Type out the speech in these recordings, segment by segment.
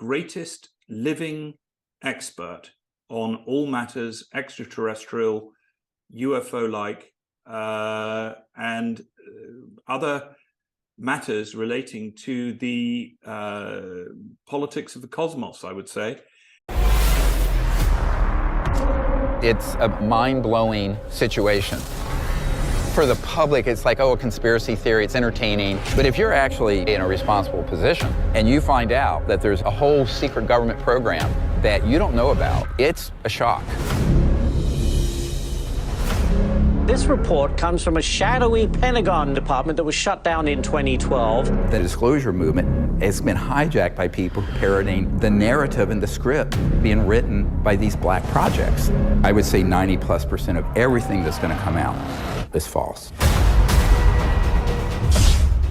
greatest living expert on all matters extraterrestrial, UFO-like, and other matters relating to the politics of the cosmos, I would say. It's a mind-blowing situation. For the public, it's like, oh, a conspiracy theory, it's entertaining. But if you're actually in a responsible position and you find out that there's a whole secret government program that you don't know about, it's a shock. This report comes from a shadowy Pentagon department that was shut down in 2012. The disclosure movement has been hijacked by people parroting the narrative and the script being written by these black projects. I would say 90+% of everything that's going to come out is false.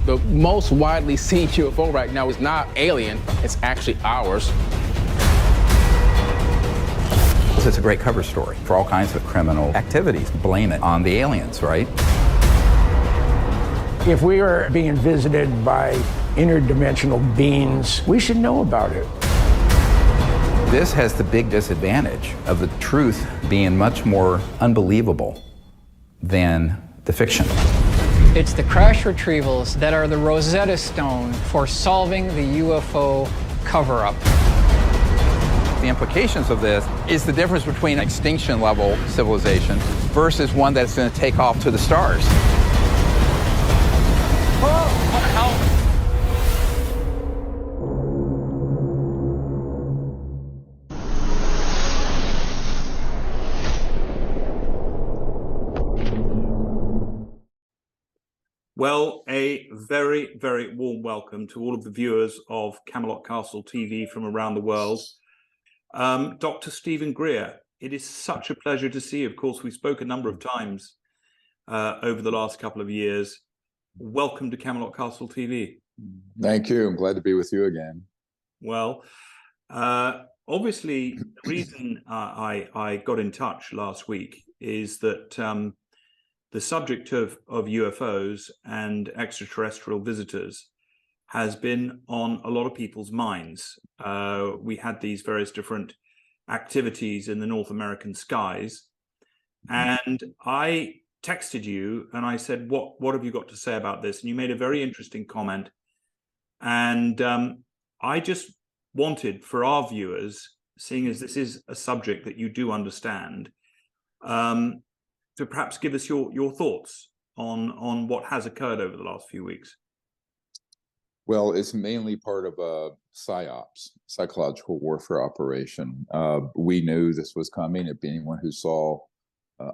The most widely seen UFO right now is not alien, it's actually ours. It's a great cover story for all kinds of criminal activities. Blame it on the aliens, right? If we are being visited by interdimensional beings, we should know about it. This has the big disadvantage of the truth being much more unbelievable than the fiction. It's the crash retrievals that are the Rosetta Stone for solving the UFO cover-up. The implications of this is the difference between an extinction level civilization versus one that's going to take off to the stars. Whoa, what the hell? Well, a very, very warm welcome to all of the viewers of Camelot Castle TV from around the world. Dr. Stephen Greer, it is such a pleasure to see you. Of course, we spoke a number of times over the last couple of years. Welcome to Camelot Castle TV. Thank you. I'm glad to be with you again. Well, obviously, the reason I got in touch last week is that the subject of UFOs and extraterrestrial visitors has been on a lot of people's minds. We had these various different activities in the North American skies. And I texted you and I said, what have you got to say about this? And you made a very interesting comment. And I just wanted for our viewers, seeing as this is a subject that you do understand, to perhaps give us your thoughts on what has occurred over the last few weeks. Well, it's mainly part of a PSYOPs, psychological warfare operation. We knew this was coming. If anyone who saw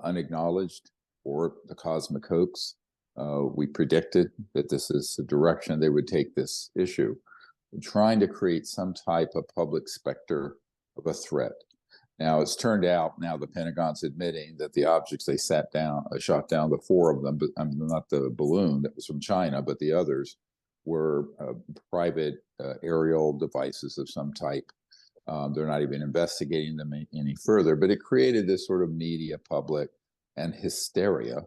Unacknowledged or the Cosmic Hoax, we predicted that this is the direction they would take this issue, trying to create some type of public specter of a threat. Now, it's turned out now the Pentagon's admitting that the objects they shot down, the 4 of them, but not the balloon that was from China, but the others were private aerial devices of some type. They're not even investigating them any further, but it created this sort of media public and hysteria,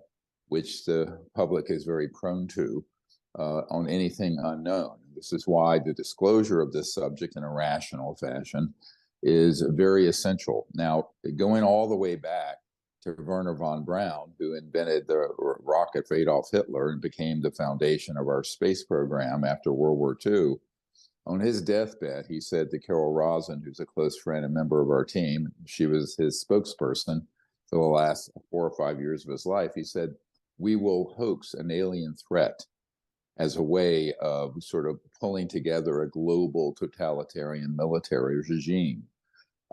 which the public is very prone to on anything unknown. This is why the disclosure of this subject in a rational fashion is very essential. Now, going all the way back to Werner von Braun, who invented the rocket for Adolf Hitler and became the foundation of our space program after World War II, on his deathbed, he said to Carol Rosin, who's a close friend and member of our team, she was his spokesperson for the last 4 or 5 years of his life, he said, "We will hoax an alien threat as a way of sort of pulling together a global totalitarian military regime."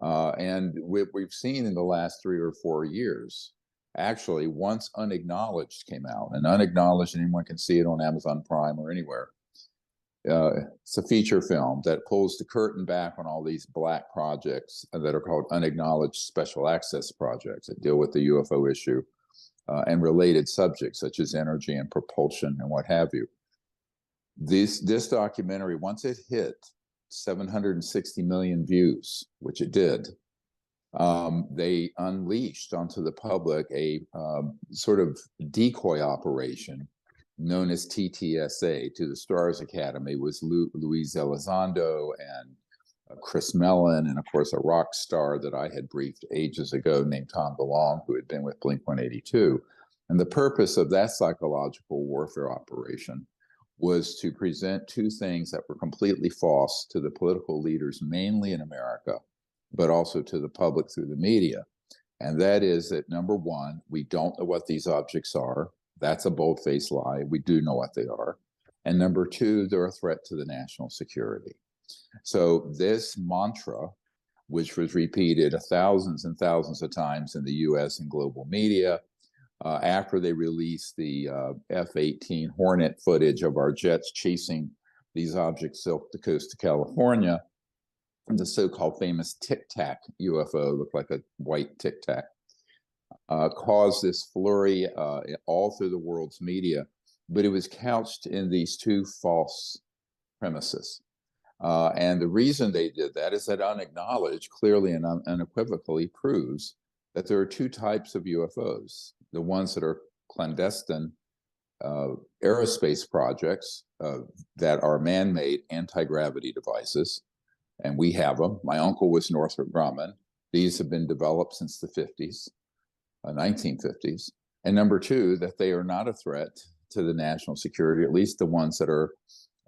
And we've seen in the last 3 or 4 years, actually, once Unacknowledged came out, and Unacknowledged, anyone can see it on Amazon Prime or anywhere. It's a feature film that pulls the curtain back on all these black projects that are called Unacknowledged Special Access Projects that deal with the UFO issue and related subjects such as energy and propulsion and what have you. This documentary, once it hit 760 million views, which it did, they unleashed onto the public a sort of decoy operation known as TTSA, To the Stars Academy, was Luis Elizondo and Chris Mellon, and of course a rock star that I had briefed ages ago named Tom DeLonge, who had been with Blink-182. And the purpose of that psychological warfare operation was to present two things that were completely false to the political leaders, mainly in America, but also to the public through the media. And that is that, number one, we don't know what these objects are. That's a bold-faced lie. We do know what they are. And number two, they're a threat to the national security. So this mantra, which was repeated thousands and thousands of times in the US and global media, after they released the F-18 Hornet footage of our jets chasing these objects off the coast of California, the so-called famous Tic Tac UFO, looked like a white Tic Tac, caused this flurry all through the world's media, but it was couched in these two false premises. And the reason they did that is that unacknowledged, clearly and unequivocally proves that there are two types of UFOs. The ones that are clandestine aerospace projects that are man-made anti-gravity devices, and we have them. My uncle was Northrop Grumman. These have been developed since the 50s, 1950s. And number two, that they are not a threat to the national security, at least the ones that are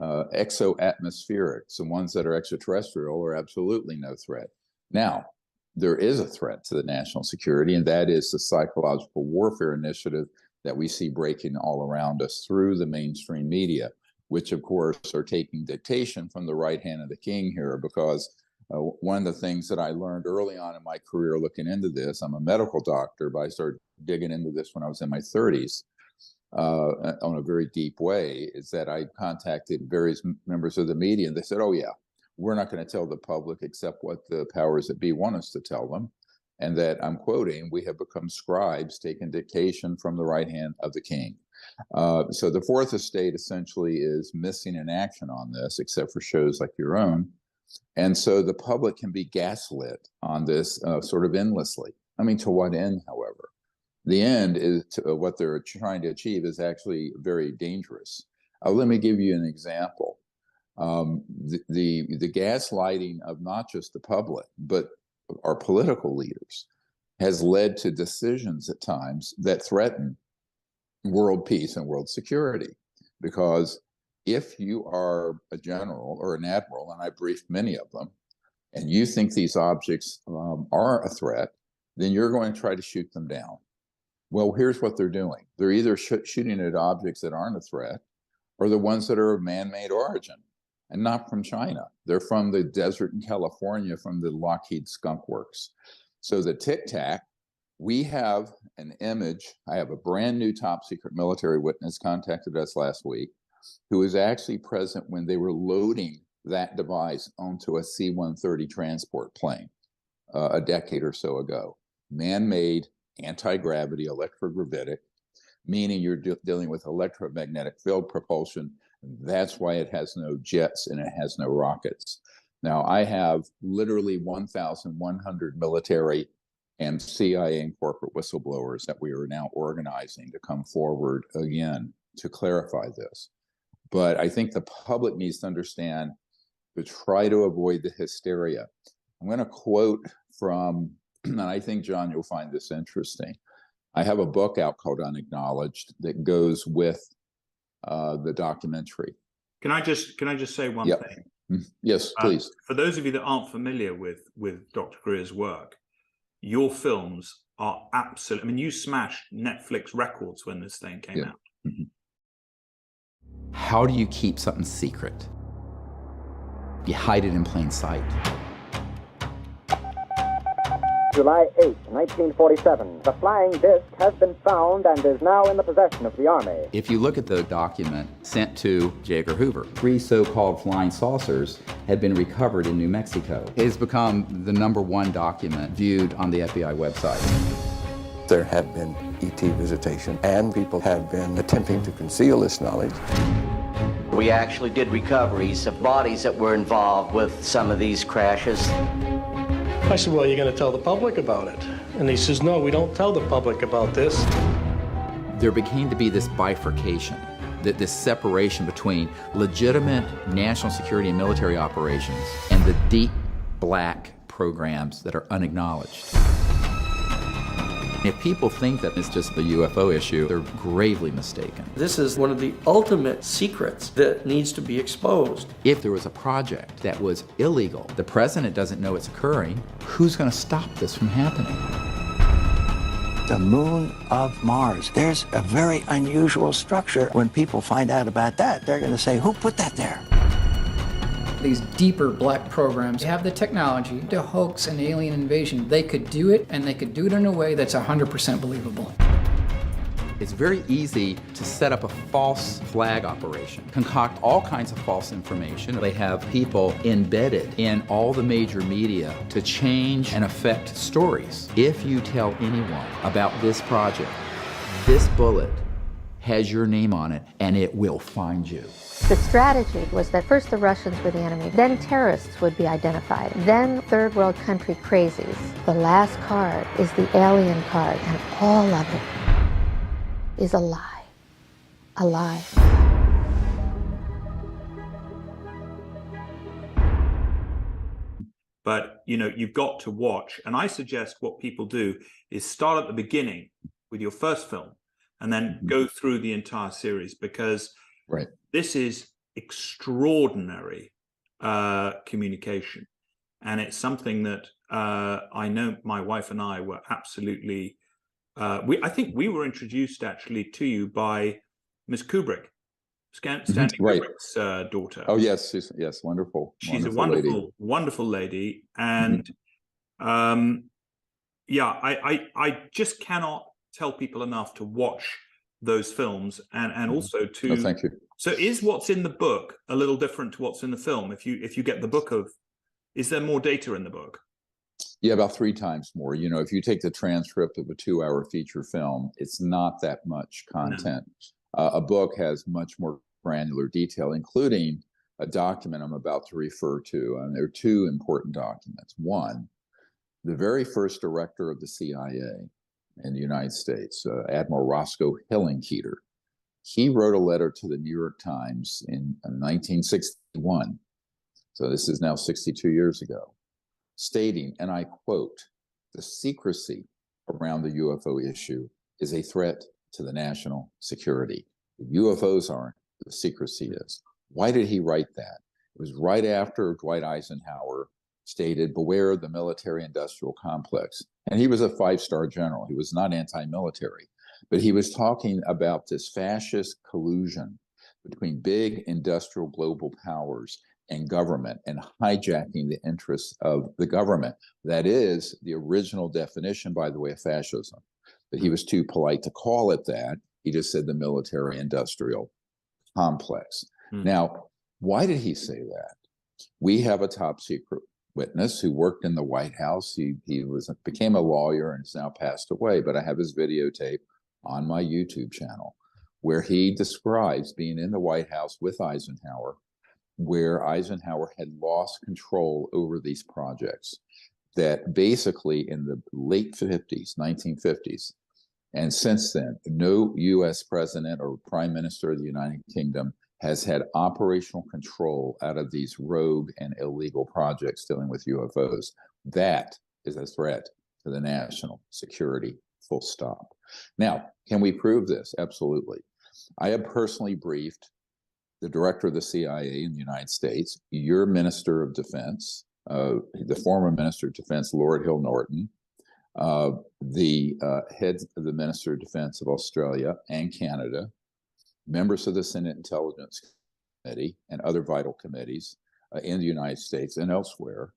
exo-atmospheric. So ones that are extraterrestrial are absolutely no threat. Now, there is a threat to the national security, and that is the psychological warfare initiative that we see breaking all around us through the mainstream media, which of course are taking dictation from the right hand of the king here, because one of the things that I learned early on in my career looking into this, I'm a medical doctor, but I started digging into this when I was in my 30s on a very deep way, is that I contacted various members of the media, and they said, oh yeah, we're not going to tell the public except what the powers that be want us to tell them. And that, I'm quoting, we have become scribes taking dictation from the right hand of the king. So the fourth estate essentially is missing in action on this, except for shows like your own. And so the public can be gaslit on this sort of endlessly. I mean, to what end, however? The end is what they're trying to achieve is actually very dangerous. Let me give you an example. The gaslighting of not just the public, but our political leaders has led to decisions at times that threaten world peace and world security. Because if you are a general or an admiral, and I briefed many of them, and you think these objects are a threat, then you're going to try to shoot them down. Well, here's what they're doing. They're either shooting at objects that aren't a threat, or the ones that are of man-made origin, and not from China. They're from the desert in California, from the Lockheed Skunk Works. So the Tic Tac, we have an image. I have a brand new top secret military witness contacted us last week, who was actually present when they were loading that device onto a C-130 transport plane a decade or so ago. Man-made, anti-gravity, electrogravitic, meaning you're dealing with electromagnetic field propulsion. That's why it has no jets and it has no rockets. Now, I have literally 1,100 military and CIA and corporate whistleblowers that we are now organizing to come forward again to clarify this. But I think the public needs to understand to try to avoid the hysteria. I'm going to quote from, and I think, John, you'll find this interesting. I have a book out called Unacknowledged that goes with the documentary. Can I just say one thing? Yes, please. For those of you that aren't familiar with Dr. Greer's work, your films are absolute. I mean, you smashed Netflix records when this thing came out. Mm-hmm. How do you keep something secret? You hide it in plain sight. July 8, 1947. The flying disc has been found and is now in the possession of the Army. If you look at the document sent to J. Edgar Hoover, 3 so-called flying saucers had been recovered in New Mexico. It has become the #1 document viewed on the FBI website. There have been ET visitation, and people have been attempting to conceal this knowledge. We actually did recoveries of bodies that were involved with some of these crashes. I said, well, you're going to tell the public about it? And he says, no, we don't tell the public about this. There became to be this bifurcation, this separation between legitimate national security and military operations and the deep black programs that are unacknowledged. If people think that it's just the UFO issue, they're gravely mistaken. This is one of the ultimate secrets that needs to be exposed. If there was a project that was illegal, the president doesn't know it's occurring, who's going to stop this from happening? The moon of Mars. There's a very unusual structure. When people find out about that, they're going to say, who put that there? These deeper black programs have the technology to hoax an alien invasion. They could do it, and they could do it in a way that's 100% believable. It's very easy to set up a false flag operation, concoct all kinds of false information. They have people embedded in all the major media to change and affect stories. If you tell anyone about this project, this bullet has your name on it, and it will find you. The strategy was that first the Russians were the enemy, then terrorists would be identified, then third world country crazies. The last card is the alien card, and all of it is a lie. A lie. But, you know, you've got to watch. And I suggest what people do is start at the beginning with your first film and then go through the entire series, because this is extraordinary communication. And it's something that I know my wife and I were absolutely, I think we were introduced actually to you by Miss Kubrick, Stanley Kubrick's daughter. Oh, yes, yes, wonderful. She's a wonderful, wonderful lady. And yeah, I just cannot tell people enough to watch those films and also to thank you. So is what's in the book a little different to what's in the film? If you get the book of, is there more data in the book? Yeah, about 3 times more. You know, if you take the transcript of a 2-hour feature film, it's not that much content. No. A book has much more granular detail, including a document I'm about to refer to. And there are 2 important documents. One, the very first director of the CIA in the United States, Admiral Roscoe Hillenkoetter, he wrote a letter to the New York Times in 1961. So this is now 62 years ago, stating, and I quote, "The secrecy around the UFO issue is a threat to the national security. The UFOs aren't, the secrecy is." Why did he write that? It was right after Dwight Eisenhower stated, "Beware of the military-industrial complex." And he was a 5-star general. He was not anti-military, but he was talking about this fascist collusion between big industrial global powers and government, and hijacking the interests of the government. That is the original definition, by the way, of fascism. But he was too polite to call it that. He just said the military-industrial complex. Now, why did he say that? We have a top secret witness who worked in the White House. He became a lawyer and has now passed away, but I have his videotape on my YouTube channel where he describes being in the White House with Eisenhower, where Eisenhower had lost control over these projects, that basically in the late 50s, 1950s, and since then, no U.S. president or prime minister of the United Kingdom has had operational control out of these rogue and illegal projects dealing with UFOs. That is a threat to the national security, full stop. Now, can we prove this? Absolutely. I have personally briefed the director of the CIA in the United States, your Minister of Defense, the former Minister of Defense, Lord Hill Norton, the head of the Minister of Defense of Australia and Canada, members of the Senate Intelligence Committee and other vital committees in the United States and elsewhere,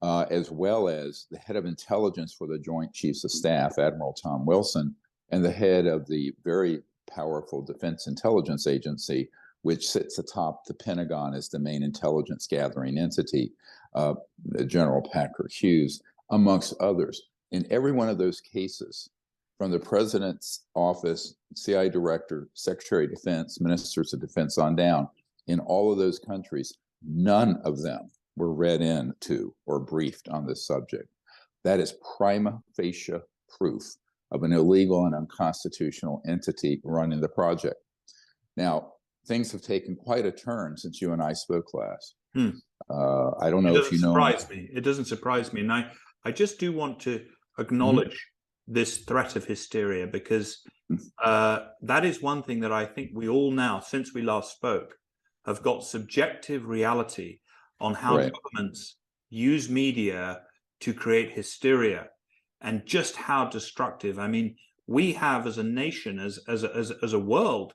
as well as the head of intelligence for the Joint Chiefs of Staff, Admiral Tom Wilson, and the head of the very powerful Defense Intelligence Agency, which sits atop the Pentagon as the main intelligence gathering entity, General Patrick Hughes, amongst others. In every one of those cases, from the president's office, CIA director, secretary of defense, ministers of defense on down, in all of those countries, none of them were read into or briefed on this subject. That is prima facie proof of an illegal and unconstitutional entity running the project. Now, things have taken quite a turn since you and I spoke last. Hmm. I don't know if you know. It doesn't surprise me. And I just do want to acknowledge this threat of hysteria, because that is one thing that I think we all now, since we last spoke, have got subjective reality on how governments use media to create hysteria, and just how destructive. I mean, we have as a nation, as a world,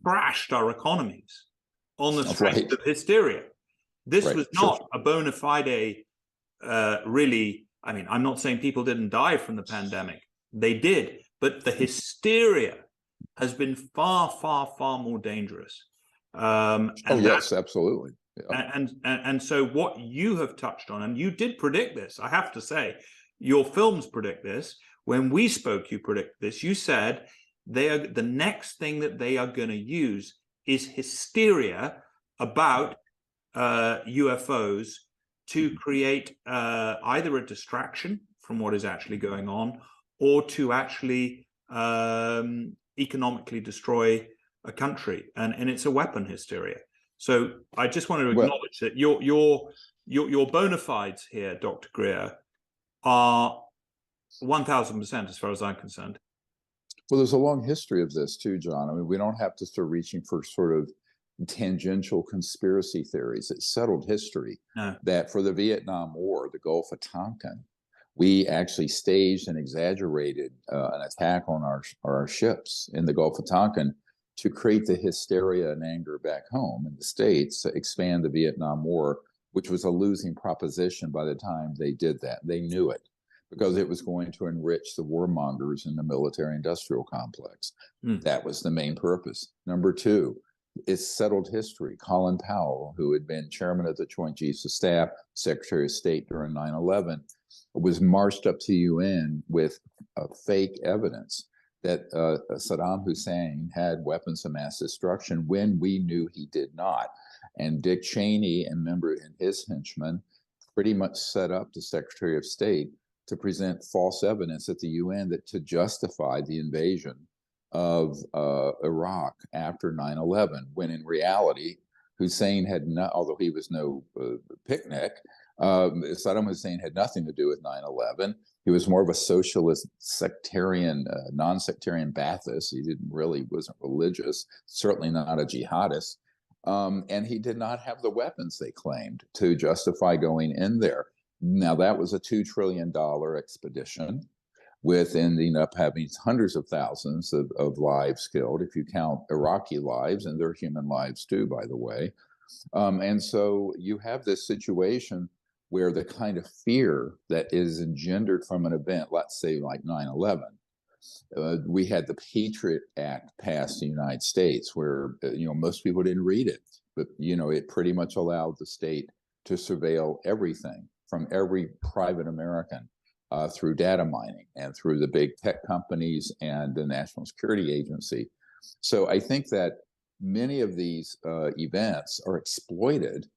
thrashed our economies on the strength of hysteria. This was not a bona fide, really. I mean, I'm not saying people didn't die from the pandemic. They did. But the hysteria has been far, far, far more dangerous. Yes, absolutely. Yeah. And so what you have touched on, and you did predict this, I have to say, your films predict this. When we spoke, you predicted this. You said the next thing that they are going to use is hysteria about UFOs to create either a distraction from what is actually going on, or to actually economically destroy a country, and it's a weapon hysteria. So I just want to acknowledge that your bona fides here, Dr. Greer, are 1,000% as far as I'm concerned. Well, there's a long history of this too, John. I mean, we don't have to start reaching for sort of tangential conspiracy theories. It's settled history that for the Vietnam War, the Gulf of Tonkin, we actually staged and exaggerated an attack on our ships in the Gulf of Tonkin to create the hysteria and anger back home in the States, to expand the Vietnam War, which was a losing proposition by the time they did that. They knew it, because it was going to enrich the warmongers in the military-industrial complex. That was the main purpose. Number two, it's settled history. Colin Powell, who had been chairman of the Joint Chiefs of Staff, Secretary of State during 9/11, was marched up to UN with fake evidence that Saddam Hussein had weapons of mass destruction when we knew he did not. And Dick Cheney and his henchmen pretty much set up the Secretary of State to present false evidence at the UN to justify the invasion of Iraq after 9/11, when in reality, Hussein had not, although he was no picnic, Saddam Hussein had nothing to do with 9/11. He was more of a socialist, sectarian, non-sectarian Ba'athist. He wasn't religious, certainly not a jihadist. And he did not have the weapons they claimed to justify going in there. Now, that was a $2 trillion expedition, with ending up having hundreds of thousands of lives killed, if you count Iraqi lives, and their human lives too, by the way. And so you have this situation where the kind of fear that is engendered from an event, let's say like 9/11, we had the Patriot Act passed in the United States, where most people didn't read it, but it pretty much allowed the state to surveil everything from every private American through data mining and through the big tech companies and the National Security Agency. So I think that many of these events are exploited,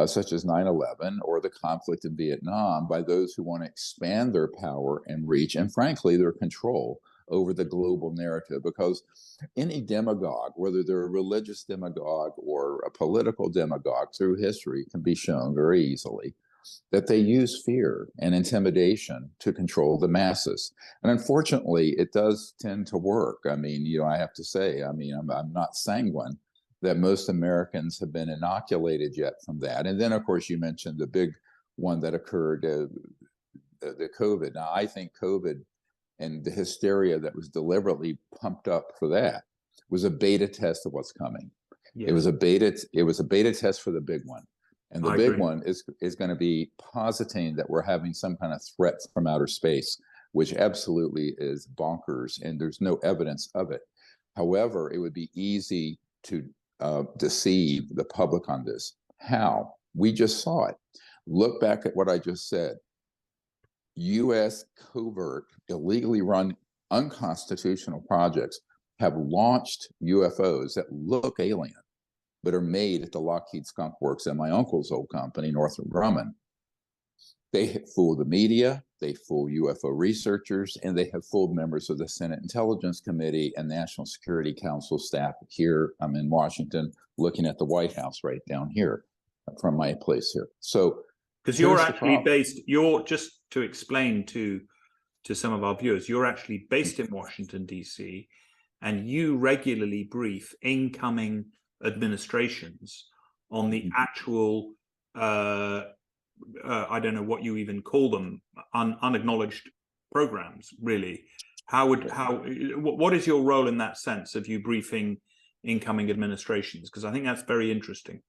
such as 9/11 or the conflict in Vietnam, by those who want to expand their power and reach, and frankly, their control over the global narrative. Because any demagogue, whether they're a religious demagogue or a political demagogue, through history can be shown very easily that they use fear and intimidation to control the masses. And unfortunately, it does tend to work. I mean, I have to say, I'm not sanguine that most Americans have been inoculated yet from that. And then, of course, you mentioned the big one that occurred, the COVID. Now, I think COVID and the hysteria that was deliberately pumped up for that was a beta test of what's coming. Yeah. It was a beta test for the big one. And the big one is going to be positing that we're having some kind of threat from outer space, which absolutely is bonkers, and there's no evidence of it. However, it would be easy to deceive the public on this. How? We just saw it. Look back at what I just said. U.S. covert, illegally run, unconstitutional projects have launched UFOs that look alien, but are made at the Lockheed Skunk Works at my uncle's old company, Northrop Grumman. They fool the media, They fool UFO researchers, and they have fooled members of the Senate Intelligence Committee and National Security Council staff here. I'm in Washington, looking at the White House right down here from my place here. So, because you're actually based, just to explain to some of our viewers, you're actually based in Washington, D.C., and you regularly brief incoming administrations on the actual, I don't know what you even call them, unacknowledged programs, really. What is your role in that sense of you briefing incoming administrations? Because I think that's very interesting.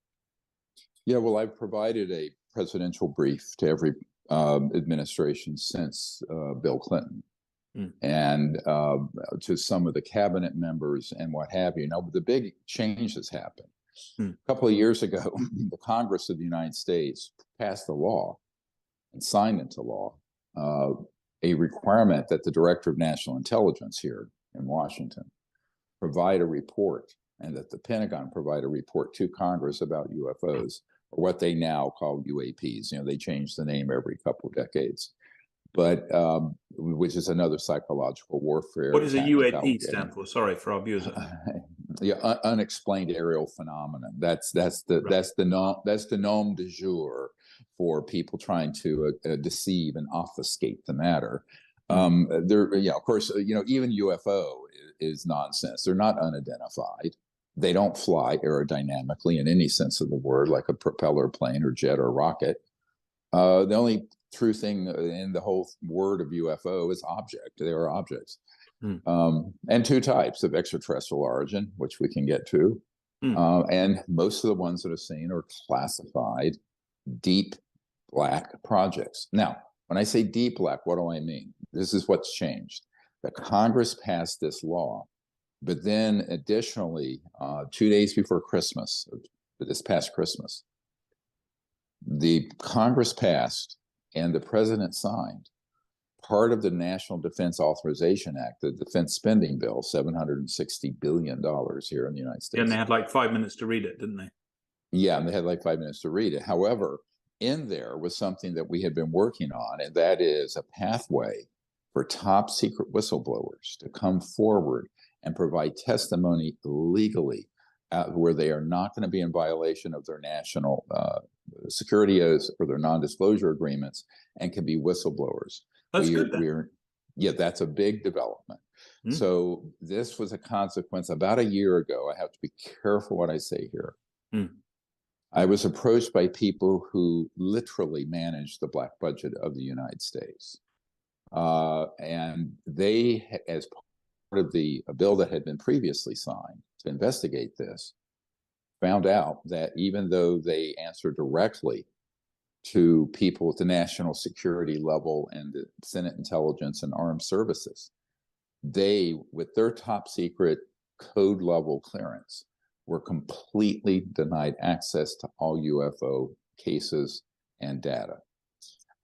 Yeah, well, I've provided a presidential brief to every administration since Bill Clinton. And to some of the cabinet members and what have you. Now, the big changes happened. A couple of years ago, the Congress of the United States passed a law and signed into law a requirement that the Director of National Intelligence here in Washington provide a report, and that the Pentagon provide a report to Congress about UFOs, or what they now call UAPs. You know, they change the name every couple of decades. But which is another psychological warfare. What does a UAP stand for? Sorry for our viewers. Yeah, unexplained aerial phenomenon. That's the nom de jour for people trying to deceive and obfuscate the matter. Of course, even UFO is nonsense. They're not unidentified. They don't fly aerodynamically in any sense of the word, like a propeller plane or jet or rocket. The only true thing in the whole word of UFO is object. They are objects. And two types of extraterrestrial origin, which we can get to. And most of the ones that are seen are classified deep black projects. Now, when I say deep black, what do I mean? This is what's changed. The Congress passed this law, but then additionally, 2 days before Christmas, this past Christmas, the Congress passed and the president signed part of the National Defense Authorization Act, the defense spending bill, $760 billion here in the United States. And they had like 5 minutes to read it, didn't they? Yeah, and they had like 5 minutes to read it. However, in there was something that we had been working on, and that is a pathway for top secret whistleblowers to come forward and provide testimony legally where they are not going to be in violation of their national security oaths or their non-disclosure agreements, and can be whistleblowers. That's good. Yeah, that's a big development. So this was a consequence about a year ago. I have to be careful what I say here. I was approached by people who literally manage the black budget of the United States. And they, as part of the bill that had been previously signed to investigate this, found out that even though they answer directly to people at the national security level and the Senate Intelligence and Armed Services, they, with their top secret code level clearance, were completely denied access to all UFO cases and data.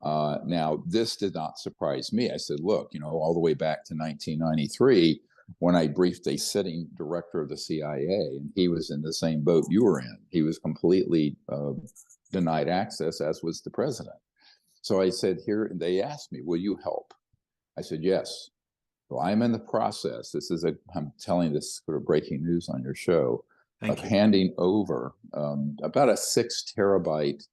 Now, this did not surprise me. I said, look, all the way back to 1993, when I briefed a sitting director of the CIA, and he was in the same boat you were in. He was completely denied access, as was the president. So I said, here, they asked me, will you help? I said, yes. So I'm in the process. I'm telling this sort of breaking news on your show, handing over about a 6 terabyte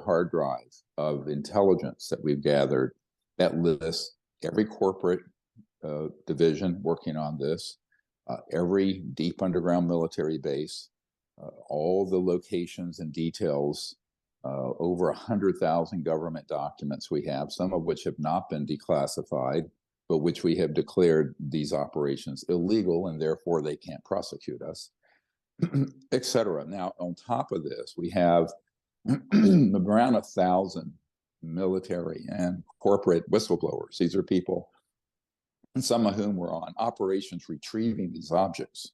hard drive of intelligence that we've gathered that lists every corporate division working on this, every deep underground military base, all the locations and details, over 100,000 government documents we have, some of which have not been declassified, but which we have declared these operations illegal, and therefore they can't prosecute us, et cetera. Now, on top of this, we have around 1,000 military and corporate whistleblowers. These are people, and some of whom were on operations retrieving these objects.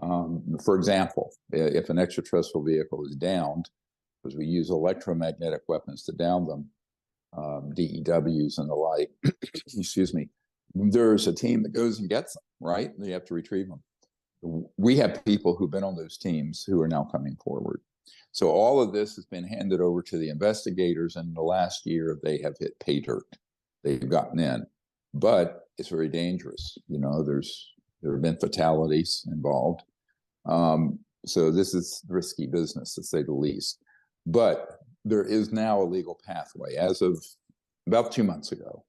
For example, if an extraterrestrial vehicle is downed, because we use electromagnetic weapons to down them, DEWs and the like, excuse me, there's a team that goes and gets them, right? They have to retrieve them. We have people who've been on those teams who are now coming forward. So all of this has been handed over to the investigators, and in the last year they have hit pay dirt. They've gotten in, but it's very dangerous. You know, there have been fatalities involved. So this is risky business, to say the least. But there is now a legal pathway. As of about 2 months ago,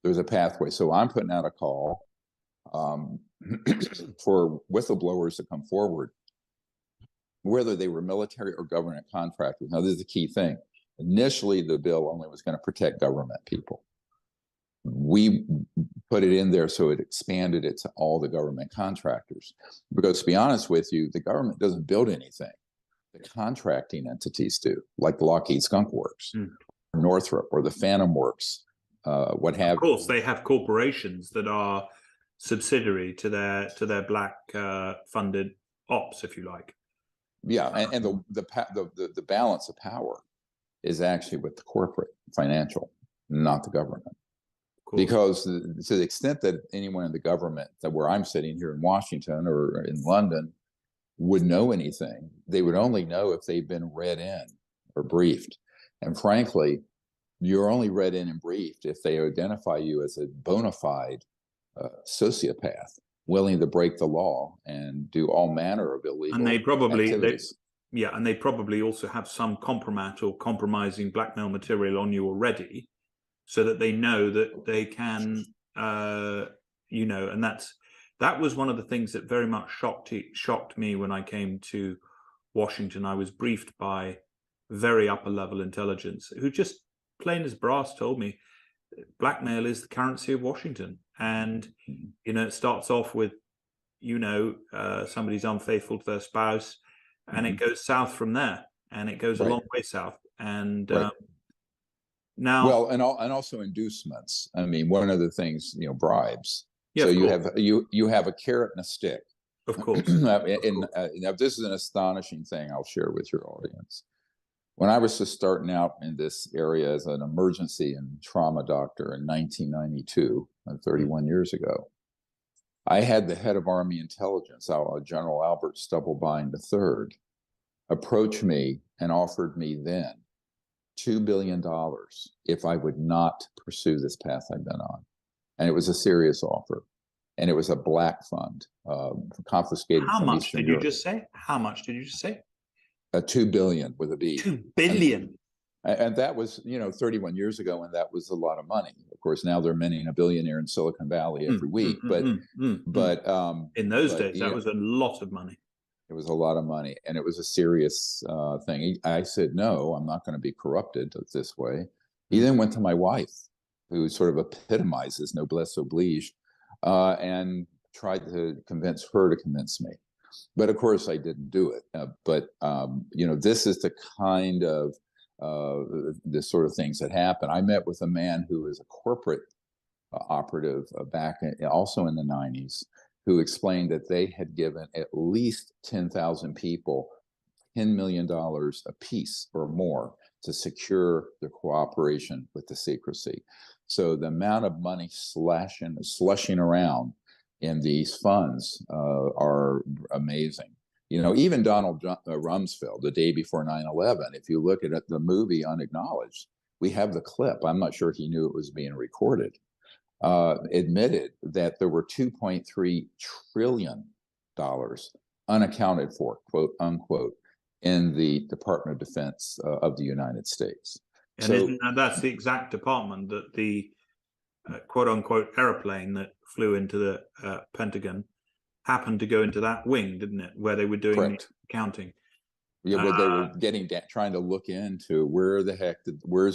there's a pathway. So I'm putting out a call for whistleblowers to come forward, whether they were military or government contractors. Now, this is the key thing. Initially, the bill only was going to protect government people. We put it in there so it expanded it to all the government contractors. Because to be honest with you, the government doesn't build anything. The contracting entities do, like the Lockheed Skunk Works, or Northrop, or the Phantom Works, what have you. Of course, they have corporations that are subsidiary to their black funded ops, if you like. Yeah, and the balance of power is actually with the corporate financial, not the government. Because to the extent that anyone in the government, that where I'm sitting here in Washington or in London, would know anything, they would only know if they've been read in or briefed. And frankly, you're only read in and briefed if they identify you as a bona fide sociopath, willing to break the law and do all manner of illegal and they activities. And they probably also have some compromat or compromising blackmail material on you already, so that they know that they can, you know, and that was one of the things that very much shocked me when I came to Washington. I was briefed by very upper level intelligence who just plain as brass told me blackmail is the currency of Washington. And, you know, it starts off with, you know, somebody's unfaithful to their spouse, and it goes south from there, and it goes a long way south. And now, well, and also inducements. I mean, one of the things, you know, bribes. Yeah, so you have a carrot and a stick. Of course. Now, this is an astonishing thing I'll share with your audience. When I was just starting out in this area as an emergency and trauma doctor in 1992, 31 years ago, I had the head of Army Intelligence, General Albert Stubblebine III, approach me and offered me then $2 billion if I would not pursue this path I've been on. And it was a serious offer. And it was a black fund confiscated How from much Eastern did Europe. you just say? How much did you just say? 2 billion with a B. 2 billion. And that was, you know, 31 years ago, and that was a lot of money. Of course, now they're minting a billionaire in Silicon Valley every week. But in those days, that yeah, was a lot of money. It was a lot of money, and it was a serious thing. I said, no, I'm not going to be corrupted this way. He then went to my wife, who sort of epitomizes noblesse oblige, and tried to convince her to convince me. But of course, I didn't do it. You know, this is the kind of the sort of things that happen. I met with a man who is a corporate operative also in the 90s, who explained that they had given at least 10,000 people $10 million apiece or more to secure their cooperation with the secrecy. So the amount of money slushing around in these funds are amazing. You know, even Donald Rumsfeld, the day before 9/11, if you look at the movie Unacknowledged, we have the clip. I'm not sure he knew it was being recorded. Admitted that there were $2.3 trillion unaccounted for, quote unquote, in the Department of Defense of the United States. And that's the exact department that the quote unquote airplane that flew into the Pentagon happened to go into that wing, didn't it? Where they were doing the accounting. Yeah, well, they were trying to look into where's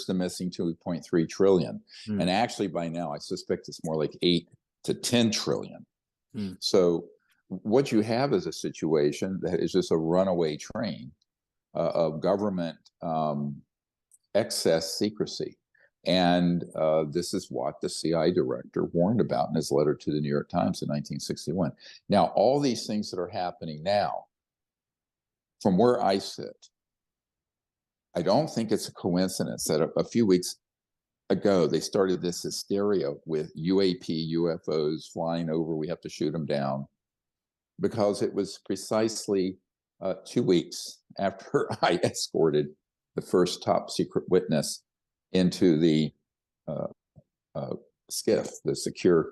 the missing 2.3 trillion. And actually by now, I suspect it's more like 8 to 10 trillion. So what you have is a situation that is just a runaway train of government excess secrecy. And this is what the CIA director warned about in his letter to the New York Times in 1961. Now, all these things that are happening now, from where I sit, I don't think it's a coincidence that a few weeks ago, they started this hysteria with UFOs flying over, we have to shoot them down, because it was precisely 2 weeks after I escorted the first top secret witness into the SCIF, the secure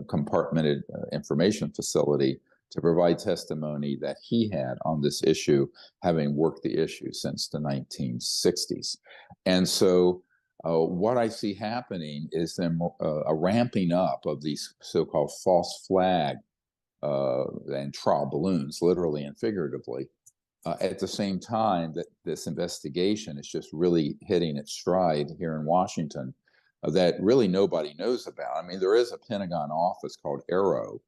compartmented information facility, to provide testimony that he had on this issue, having worked the issue since the 1960s. And so what I see happening is then a ramping up of these so-called false flag and trial balloons, literally and figuratively, at the same time that this investigation is just really hitting its stride here in Washington, that really nobody knows about. I mean, there is a Pentagon office called AARO,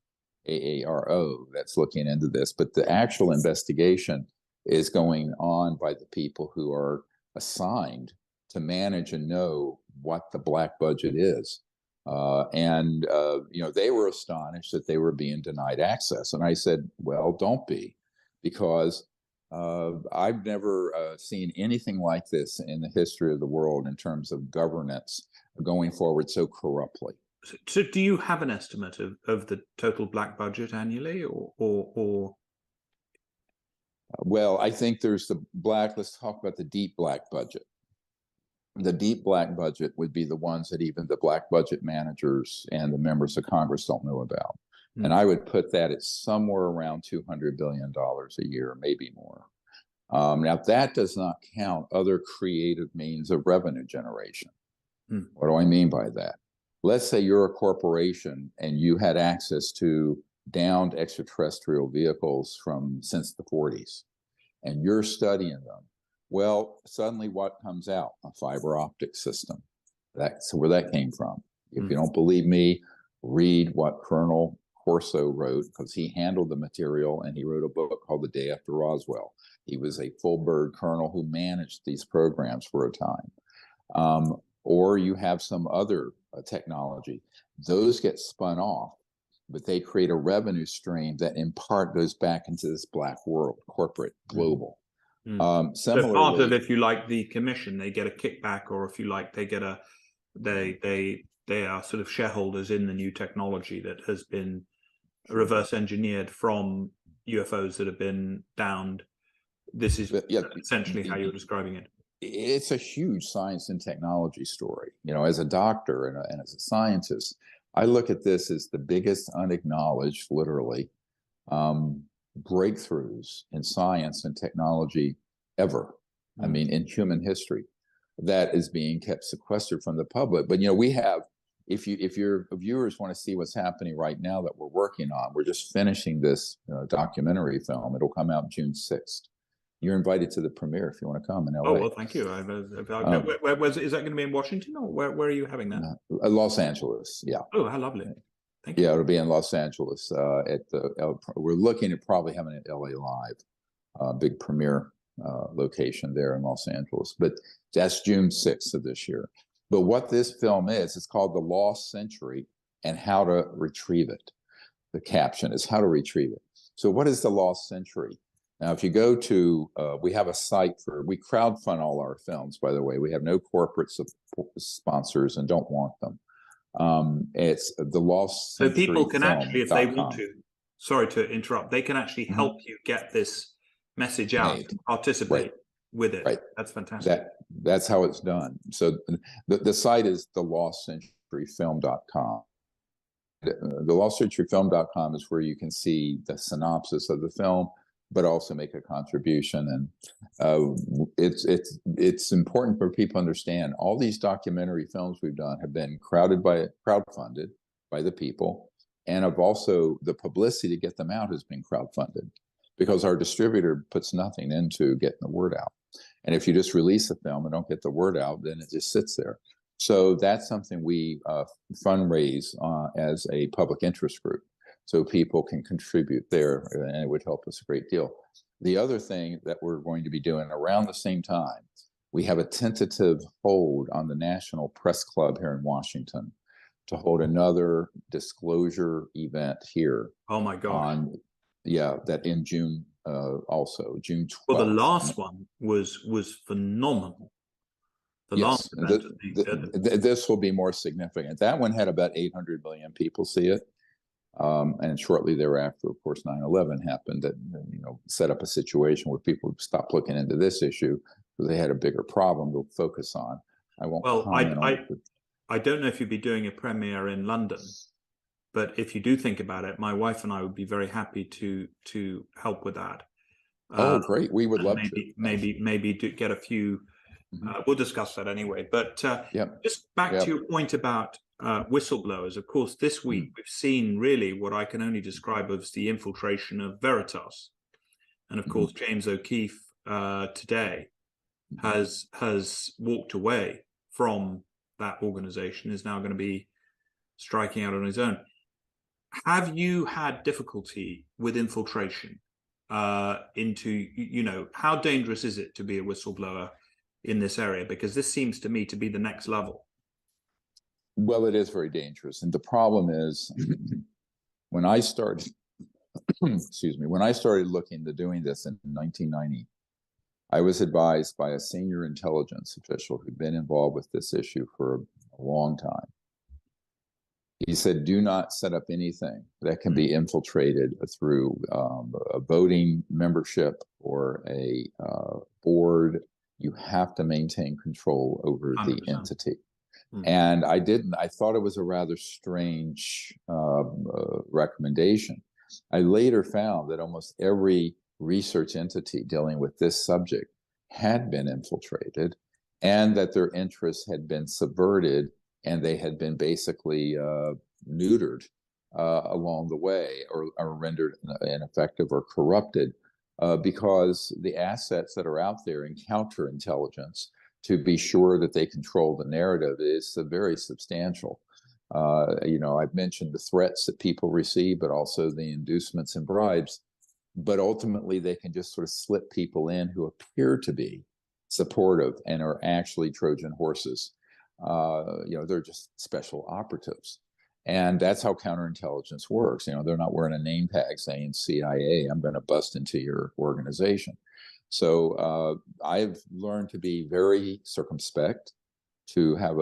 AARO, that's looking into this, but the actual investigation is going on by the people who are assigned to manage and know what the black budget is. You know, they were astonished that they were being denied access. And I said, well, don't be, because I've never seen anything like this in the history of the world in terms of governance going forward so corruptly. So do you have an estimate of the total black budget annually, or? Well, I think there's the black, let's talk about the deep black budget. The deep black budget would be the ones that even the black budget managers and the members of Congress don't know about. And I would put that at somewhere around $200 billion a year, maybe more. Now, that does not count other creative means of revenue generation. What do I mean by that? Let's say you're a corporation and you had access to downed extraterrestrial vehicles since the 40s, and you're studying them. Well, suddenly what comes out? A fiber optic system. That's where that came from. If you don't believe me, read what Colonel Corso wrote, because he handled the material, and he wrote a book called The Day After Roswell. He was a full bird colonel who managed these programs for a time. Or you have some other technology. Those get spun off, but they create a revenue stream that in part goes back into this black world, corporate, global. So part of, if you like, the commission, they get a kickback, or if you like, they get they are sort of shareholders in the new technology that has been reverse engineered from UFOs that have been downed. This is essentially how you're describing it. It's a huge science and technology story. You know, as a doctor and as a scientist, I look at this as the biggest unacknowledged, literally, breakthroughs in science and technology ever. I mean, in human history, that is being kept sequestered from the public. But, you know, we have, if your viewers want to see what's happening right now that we're working on, we're just finishing this documentary film. It'll come out June 6th. You're invited to the premiere if you want to come in LA. Oh, well, thank you. Is that going to be in Washington, or where are you having that? Los Angeles, yeah. Oh, how lovely. Thank you. Yeah, it'll be in Los Angeles. We're looking at probably having it LA Live, big premiere location there in Los Angeles. But that's June 6th of this year. But what this film is, it's called The Lost Century and How to Retrieve It. The caption is How to Retrieve It. So what is the Lost Century? Now, if you go to, we have a site we crowdfund all our films, by the way. We have no corporate sponsors and don't want them. It's the Lost Century. So people can actually, if they want to, sorry to interrupt, they can actually help you get this message out, participate with it. Right. That's fantastic. That's how it's done. So the site is thelostcenturyfilm.com. Thelostcenturyfilm.com is where you can see the synopsis of the film, but also make a contribution. And it's important for people to understand all these documentary films we've done have been crowdfunded by the people, and have also the publicity to get them out has been crowdfunded, because our distributor puts nothing into getting the word out. And if you just release a film and don't get the word out, then it just sits there. So that's something we fundraise as a public interest group, so people can contribute there, and it would help us a great deal. The other thing that we're going to be doing around the same time, we have a tentative hold on the National Press Club here in Washington to hold another disclosure event here. Oh my God. That in June, also June 12th. Well, the last one was phenomenal. This will be more significant. That one had about 800 million people see it. And shortly thereafter, of course, 9/11 happened that, set up a situation where people stopped looking into this issue because they had a bigger problem to focus on. I won't comment on it. I don't know if you'd be doing a premiere in London, but if you do think about it, my wife and I would be very happy to help with that. Oh, great! We would love to. Maybe do get a few. We'll discuss that anyway. But just back to your point about whistleblowers. Of course, this week we've seen really what I can only describe as the infiltration of Veritas, and of course James O'Keefe today has walked away from that organization. Is now going to be striking out on his own. Have you had difficulty with infiltration into, how dangerous is it to be a whistleblower in this area? Because this seems to me to be the next level. Well, it is very dangerous. And the problem is when I started, when I started looking into doing this in 1990, I was advised by a senior intelligence official who'd been involved with this issue for a long time. He said, do not set up anything that can be infiltrated through a voting membership or a board. You have to maintain control over 100%. The entity. And I thought it was a rather strange recommendation. I later found that almost every research entity dealing with this subject had been infiltrated and that their interests had been subverted and they had been basically neutered along the way or rendered ineffective or corrupted because the assets that are out there in counterintelligence to be sure that they control the narrative is very substantial. I've mentioned the threats that people receive, but also the inducements and bribes. But ultimately, they can just sort of slip people in who appear to be supportive and are actually Trojan horses. They're just special operatives. And that's how counterintelligence works. They're not wearing a name tag saying CIA, I'm going to bust into your organization. So I've learned to be very circumspect, to have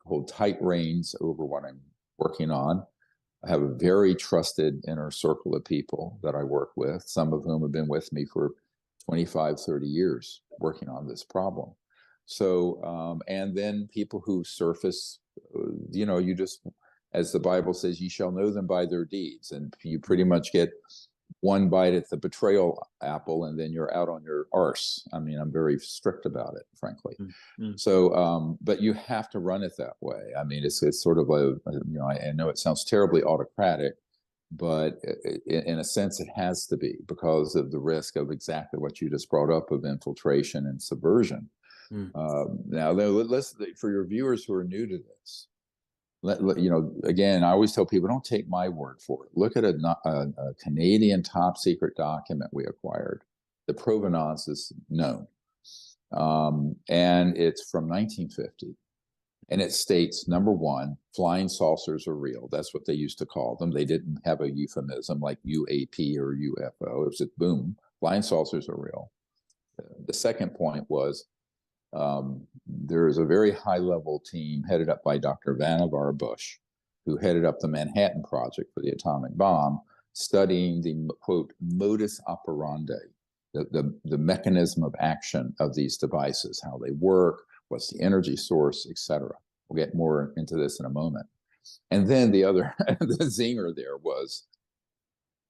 hold tight reins over what I'm working on. I have a very trusted inner circle of people that I work with, some of whom have been with me for 25, 30 years working on this problem. So, and then people who surface, you just, as the Bible says, ye shall know them by their deeds. And you pretty much get one bite at the betrayal apple and then you're out on your arse. I mean, I'm very strict about it, frankly. So, but you have to run it that way. I mean, it's sort of I know it sounds terribly autocratic, but in a sense it has to be because of the risk of exactly what you just brought up of infiltration and subversion. Now, let's, for your viewers who are new to this, again, I always tell people, don't take my word for it. Look at a Canadian top secret document we acquired. The provenance is known. And it's from 1950. And it states, number one, flying saucers are real. That's what they used to call them. They didn't have a euphemism like UAP or UFO. It was just, boom, flying saucers are real. The second point was, there is a very high-level team headed up by Dr. Vannevar Bush, who headed up the Manhattan Project for the atomic bomb, studying the, quote, modus operandi, the mechanism of action of these devices, how they work, what's the energy source, etc. We'll get more into this in a moment. And then the other, the zinger there was,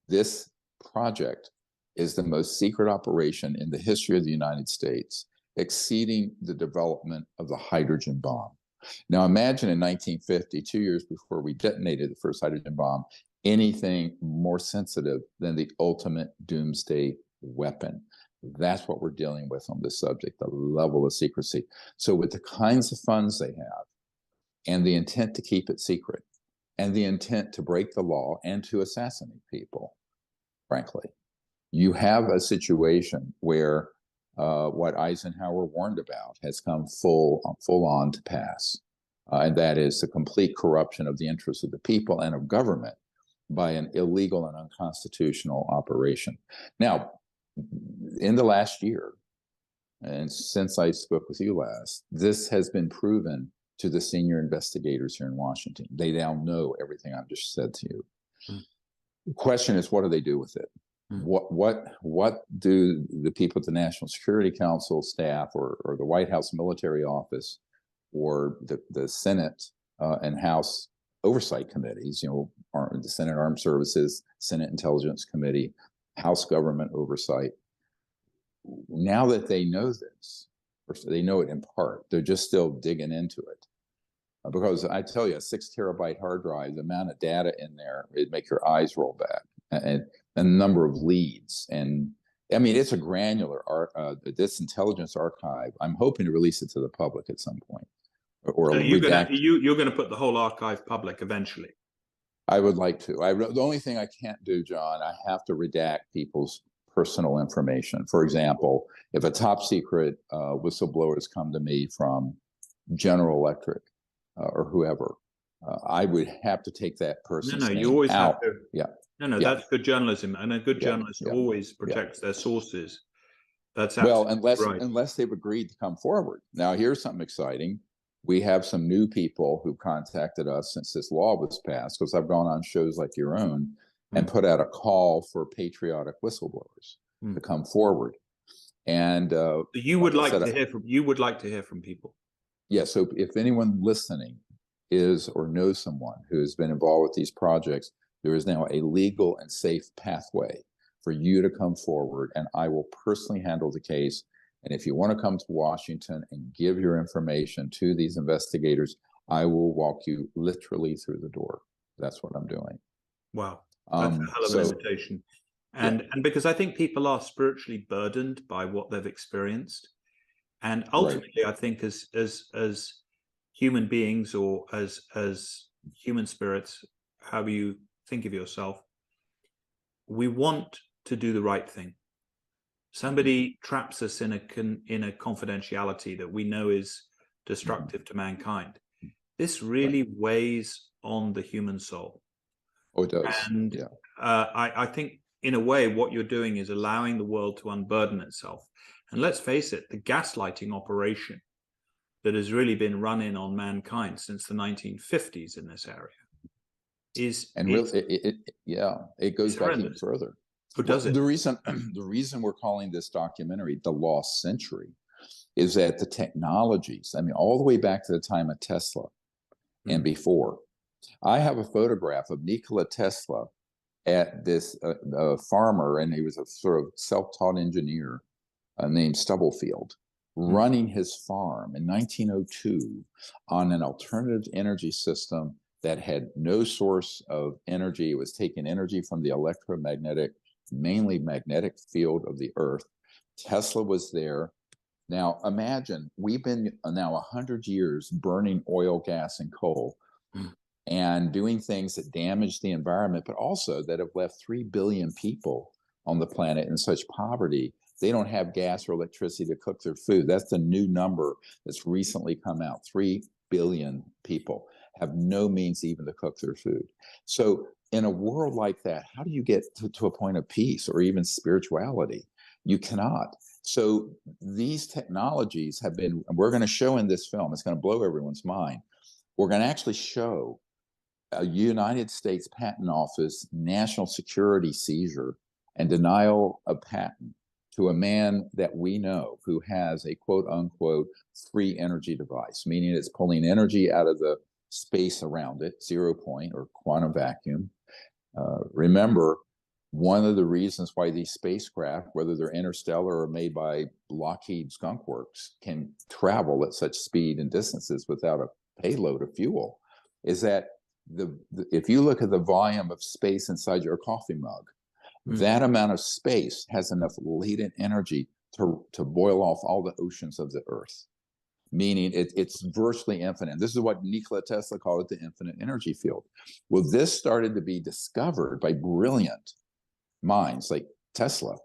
this project is the most secret operation in the history of the United States, exceeding the development of the hydrogen bomb. Now imagine in 1950, 2 years before we detonated the first hydrogen bomb, anything more sensitive than the ultimate doomsday weapon. That's what we're dealing with on this subject, the level of secrecy. So with the kinds of funds they have and the intent to keep it secret and the intent to break the law and to assassinate people, frankly, you have a situation where what Eisenhower warned about has come full on to pass. And that is the complete corruption of the interests of the people and of government by an illegal and unconstitutional operation. Now, in the last year, and since I spoke with you last, this has been proven to the senior investigators here in Washington. They now know everything I've just said to you. The question is, what do they do with it? What do the people at the National Security Council staff or the White House Military Office or the Senate and House oversight committees, the Senate Armed Services, Senate Intelligence Committee, House Government Oversight, now that they know this, or they know it in part, they're just still digging into it. Because I tell you, a 6 terabyte hard drive, the amount of data in there, it'd make your eyes roll back. And a number of leads. And I mean, it's a granular, this intelligence archive. I'm hoping to release it to the public at some point. Or so you're going to put the whole archive public eventually? I would like to. The only thing I can't do, John, I have to redact people's personal information. For example, if a top secret whistleblower has come to me from General Electric or whoever, I would have to take that person's name you always out. have to. Yeah. No, that's good journalism, and a good journalist always protects their sources. That's unless they've agreed to come forward. Now, here's something exciting. We have some new people who've contacted us since this law was passed, because I've gone on shows like your own and put out a call for patriotic whistleblowers to come forward. And you would like to hear from people. Yeah. So if anyone listening is or knows someone who has been involved with these projects, there is now a legal and safe pathway for you to come forward, and I will personally handle the case. And if you want to come to Washington and give your information to these investigators, I will walk you literally through the door. That's what I'm doing. Wow. That's a hell of an invitation. And because I think people are spiritually burdened by what they've experienced. And ultimately, I think as human beings, or as human spirits, however you think of yourself, we want to do the right thing. Somebody traps us in a confidentiality that we know is destructive to mankind. This really weighs on the human soul. Oh, it does. And I think in a way what you're doing is allowing the world to unburden itself. And let's face it, the gaslighting operation that has really been run in on mankind since the 1950s in this area it goes back even further. Who does it? The reason we're calling this documentary The Lost Century is that the technologies, I mean, all the way back to the time of Tesla and before, I have a photograph of Nikola Tesla at this farmer, and he was a sort of self-taught engineer named Stubblefield, running his farm in 1902 on an alternative energy system that had no source of energy. It was taking energy from the electromagnetic, mainly magnetic field of the Earth. Tesla was there. Now imagine, we've been now 100 years burning oil, gas, and coal and doing things that damage the environment, but also that have left 3 billion people on the planet in such poverty. They don't have gas or electricity to cook their food. That's the new number that's recently come out. 3 billion people have no means even to cook their food. So in a world like that, how do you get to a point of peace or even spirituality? You cannot. So these technologies have been, we're going to show in this film, it's going to blow everyone's mind. We're going to actually show a United States Patent Office national security seizure and denial of patent to a man that we know who has a quote unquote free energy device, meaning it's pulling energy out of the space around it, 0 point or quantum vacuum. Remember, one of the reasons why these spacecraft, whether they're interstellar or made by Lockheed Skunk Works, can travel at such speed and distances without a payload of fuel is that if you look at the volume of space inside your coffee mug, that amount of space has enough latent energy to boil off all the oceans of the Earth, meaning it's virtually infinite. This is what Nikola Tesla called it, the infinite energy field. Well, this started to be discovered by brilliant minds like Tesla.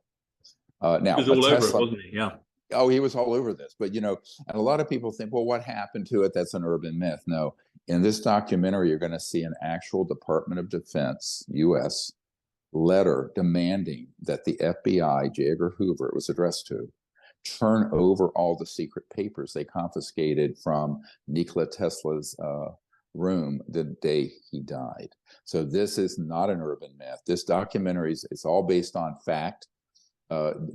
Now, he was all over it, wasn't he? Yeah. Oh, he was all over this. But, and a lot of people think, well, what happened to it? That's an urban myth. No, in this documentary, you're going to see an actual Department of Defense, U.S., letter demanding that the FBI, J. Edgar Hoover, it was addressed to, turn over all the secret papers they confiscated from Nikola Tesla's room the day he died. So this is not an urban myth. This documentary it's all based on fact.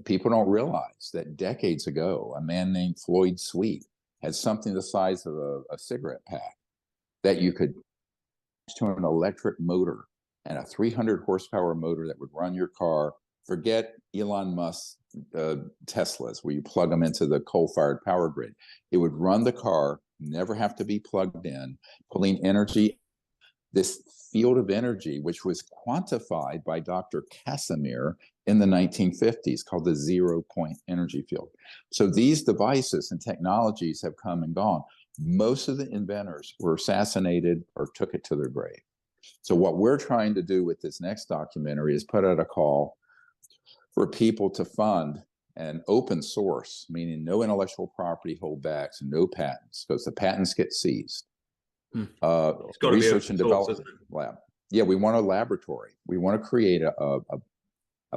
People don't realize that decades ago, a man named Floyd Sweet had something the size of a cigarette pack that you could to an electric motor and a 300 horsepower motor that would run your car. Forget Elon Musk's Teslas, where you plug them into the coal-fired power grid. It would run the car, never have to be plugged in, pulling energy. This field of energy, which was quantified by Dr. Casimir in the 1950s, called the zero-point energy field. So these devices and technologies have come and gone. Most of the inventors were assassinated or took it to their grave. So what we're trying to do with this next documentary is put out a call for people to fund an open source, meaning no intellectual property holdbacks, no patents, because the patents get seized. Research and development lab. Yeah, we want a laboratory. We want to create a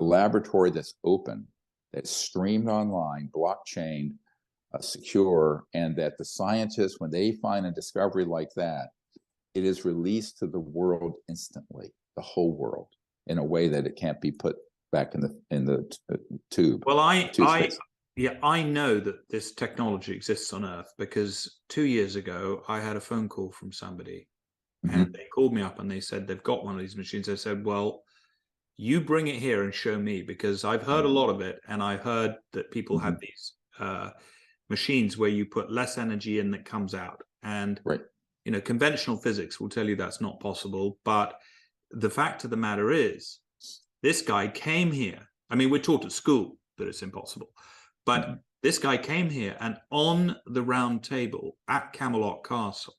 laboratory that's open, that's streamed online, blockchain, secure, and that the scientists, when they find a discovery like that, it is released to the world instantly, the whole world, in a way that it can't be put back in the tube. Well, I know that this technology exists on Earth because 2 years ago I had a phone call from somebody, and they called me up and they said they've got one of these machines. I said, well, you bring it here and show me, because I've heard a lot of it, and I heard that people have these machines where you put less energy in that comes out, and you know, conventional physics will tell you that's not possible. But the fact of the matter is, this guy came here. I mean, we're taught at school that it's impossible, but this guy came here, and on the round table at Camelot Castle,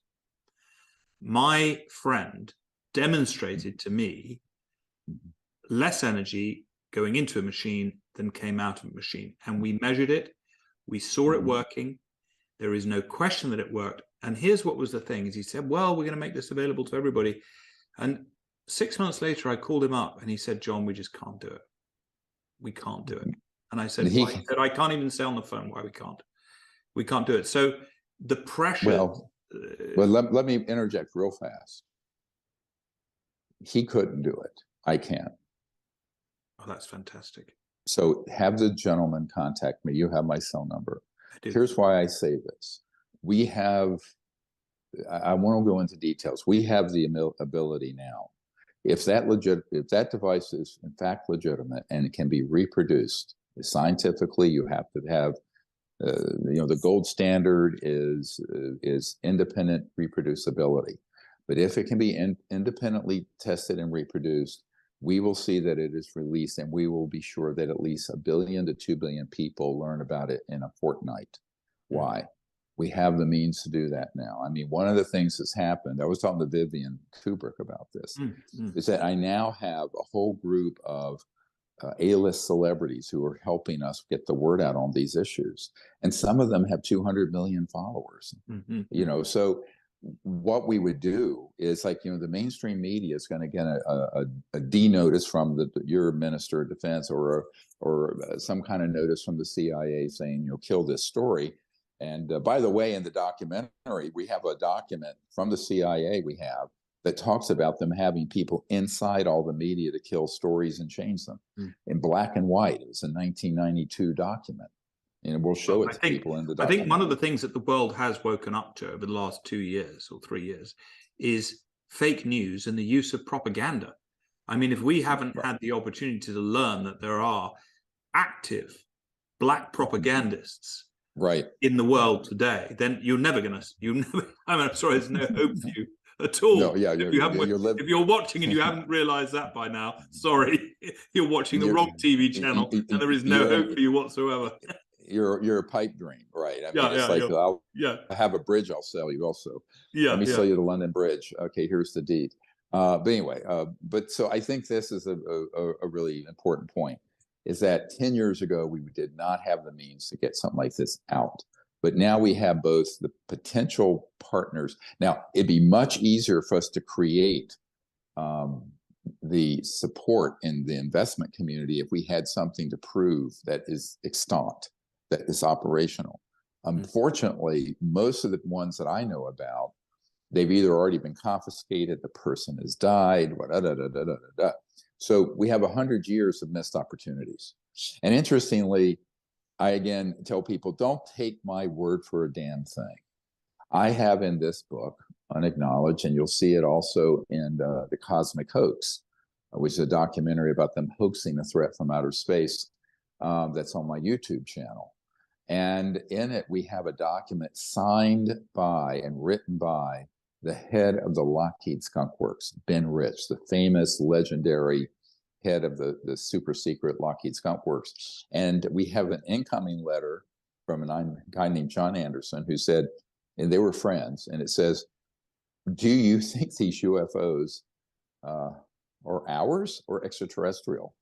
my friend demonstrated to me less energy going into a machine than came out of a machine. And we measured it. We saw it working. There is no question that it worked. And here's what was the thing, is he said, well, we're going to make this available to everybody. And 6 months later, I called him up and he said, John, we just can't do it. We can't do it. And I said, why? He said, I can't even say on the phone why we can't. We can't do it. So the pressure. Well, let me interject real fast. He couldn't do it. I can. Oh, that's fantastic. So have the gentleman contact me. You have my cell number. Here's why I say this. We have, I won't go into details. We have the ability now. If that device is in fact legitimate and it can be reproduced scientifically, you have to have, the gold standard is independent reproducibility. But if it can be independently tested and reproduced, we will see that it is released, and we will be sure that at least 1 billion to 2 billion people learn about it in a fortnight. Why? We have the means to do that now. I mean, one of the things that's happened, I was talking to Vivian Kubrick about this, is that I now have a whole group of A-list celebrities who are helping us get the word out on these issues. And some of them have 200 million followers, so what we would do is, like, the mainstream media is going to get a D notice from your Minister of Defense or some kind of notice from the CIA saying, kill this story. And by the way, in the documentary, we have a document from the CIA that talks about them having people inside all the media to kill stories and change them in black and white. It was a 1992 document. And we'll show it to people in the documentary. I think one of the things that the world has woken up to over the last 2 years or 3 years is fake news and the use of propaganda. I mean, if we haven't had the opportunity to learn that there are active black propagandists in the world today, then you're never going to, I'm sorry, there's no hope for you at all. No, yeah, if you're watching and you haven't realized that by now, sorry, you're watching the wrong TV channel, and there is no hope for you whatsoever. You're a pipe dream, right? I mean, I have a bridge I'll sell you also. Let me sell you the London Bridge. Okay, here's the deed. But anyway, so I think this is a really important point, is that 10 years ago, we did not have the means to get something like this out. But now we have both the potential partners. Now, it'd be much easier for us to create the support in the investment community if we had something to prove that is extant, that is operational. Unfortunately, most of the ones that I know about, They've either already been confiscated, the person has died, So we have 100 years of missed opportunities. And interestingly, I again tell people, don't take my word for a damn thing. I have in this book, Unacknowledged, and you'll see it also in The Cosmic Hoax, which is a documentary about them hoaxing the threat from outer space that's on my YouTube channel. And in it, we have a document signed by and written by the head of the Lockheed Skunk Works, Ben Rich, the famous, legendary head of the super secret Lockheed Skunk Works. And we have an incoming letter from a guy named John Anderson who said, and they were friends, and it says, do you think these UFOs are ours or extraterrestrial?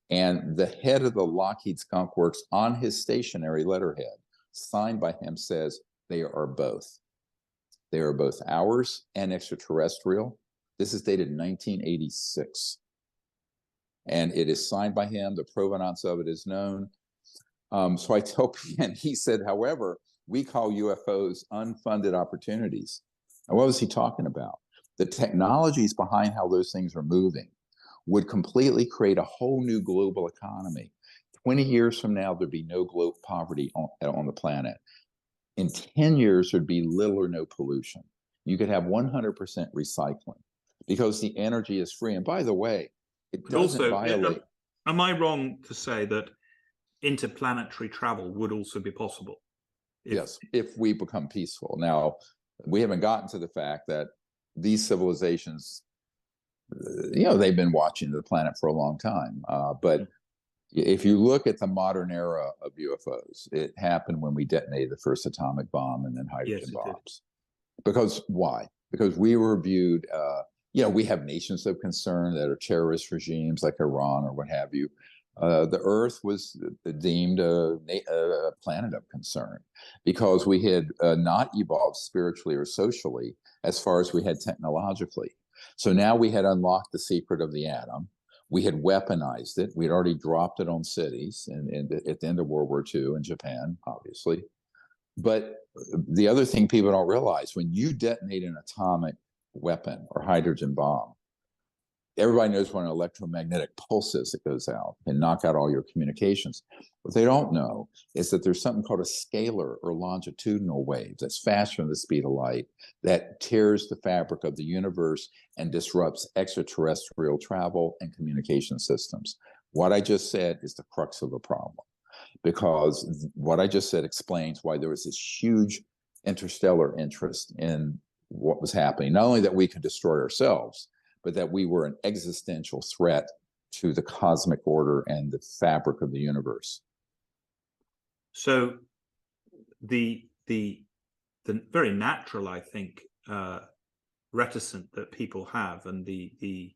And the head of the Lockheed Skunk Works on his stationary letterhead, signed by him, says they are both. They are both ours and extraterrestrial. This is dated 1986. And it is signed by him. The provenance of it is known. So I tell and he said, however, we call UFOs unfunded opportunities. And what was he talking about? The technologies behind how those things are moving would completely create a whole new global economy. 20 years from now, there'd be no global poverty on the planet. In 10 years, there'd be little or no pollution. You could have 100% recycling because the energy is free. And by the way, it doesn't violate. Am I wrong to say that interplanetary travel would also be possible? Yes, if we become peaceful. Now, we haven't gotten to the fact that these civilizations, they've been watching the planet for a long time. But if you look at the modern era of UFOs, it happened when we detonated the first atomic bomb and then hydrogen bombs. Because why? Because we were viewed, we have nations of concern that are terrorist regimes like Iran or what have you. The Earth was deemed a planet of concern because we had not evolved spiritually or socially as far as we had technologically. So now we had unlocked the secret of the atom. We had weaponized it. We'd already dropped it on cities at the end of World War II in Japan, obviously. But the other thing people don't realize, when you detonate an atomic weapon or hydrogen bomb, everybody knows what an electromagnetic pulse is that goes out and knock out all your communications. What they don't know is that there's something called a scalar or longitudinal wave that's faster than the speed of light that tears the fabric of the universe and disrupts extraterrestrial travel and communication systems. What I just said is the crux of the problem, because what I just said explains why there was this huge interstellar interest in what was happening. Not only that we could destroy ourselves, but that we were an existential threat to the cosmic order and the fabric of the universe. So the very natural, I think, reticence that people have and the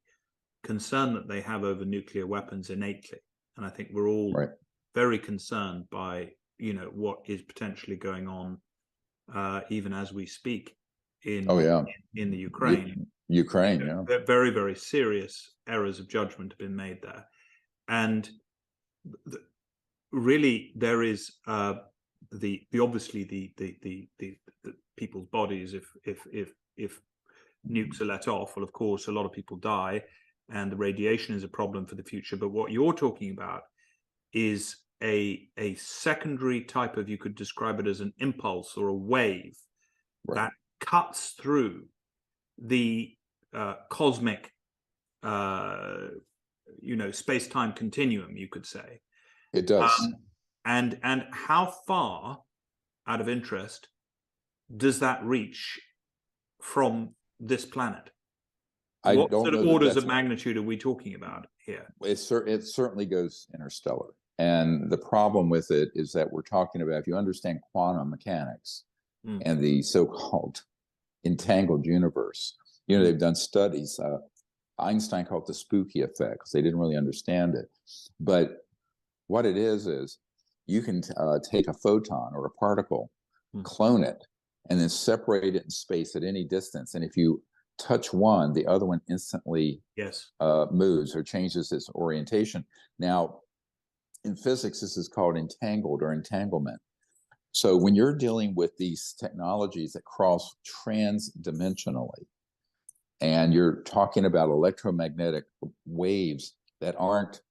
concern that they have over nuclear weapons innately, and I think we're all very concerned by what is potentially going on even as we speak in the Ukraine. Ukraine, yeah. Very, very serious errors of judgment have been made there. And really there is obviously the people's bodies, if nukes are let off, well, of course, a lot of people die and the radiation is a problem for the future. But what you're talking about is a secondary type of, you could describe it as an impulse or a wave that cuts through the cosmic space-time continuum, you could say. It does. And how far, out of interest, does that reach from this planet? What sort of orders of magnitude are we talking about here? It certainly goes interstellar. And the problem with it is that we're talking about, if you understand quantum mechanics and the so-called entangled universe, they've done studies. Einstein called it the spooky effect because they didn't really understand it. But what it is you can take a photon or a particle, clone it, and then separate it in space at any distance. And if you touch one, the other one instantly moves or changes its orientation. Now, in physics, this is called entangled or entanglement. So when you're dealing with these technologies that cross trans-dimensionally, and you're talking about electromagnetic waves that aren't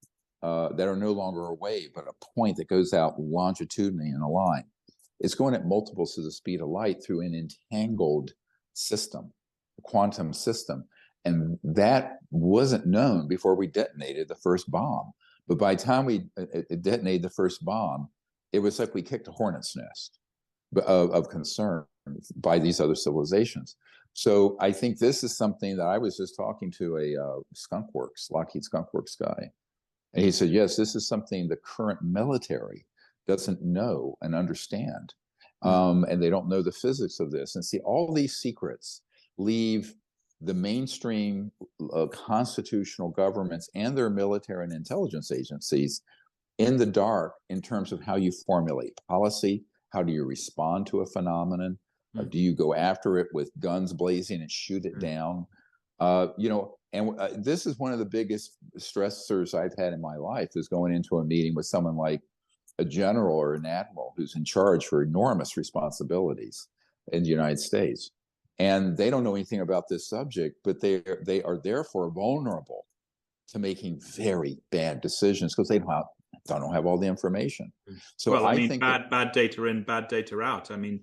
that are no longer a wave, but a point that goes out longitudinally in a line, it's going at multiples of the speed of light through an entangled system, a quantum system. And that wasn't known before we detonated the first bomb. But by the time we detonated the first bomb, it was like we kicked a hornet's nest of concern by these other civilizations. So I think this is something that I was just talking to a Lockheed Skunk Works guy. And he said, yes, this is something the current military doesn't know and understand. And they don't know the physics of this. And see, all these secrets leave the mainstream constitutional governments and their military and intelligence agencies in the dark in terms of how you formulate policy. How do you respond to a phenomenon? Do you go after it with guns blazing and shoot it down? This is one of the biggest stressors I've had in my life, is going into a meeting with someone like a general or an admiral who's in charge for enormous responsibilities in the United States. And they don't know anything about this subject, but they are therefore vulnerable to making very bad decisions because they don't have all the information. So well, I mean, think bad data in, bad data out. I mean,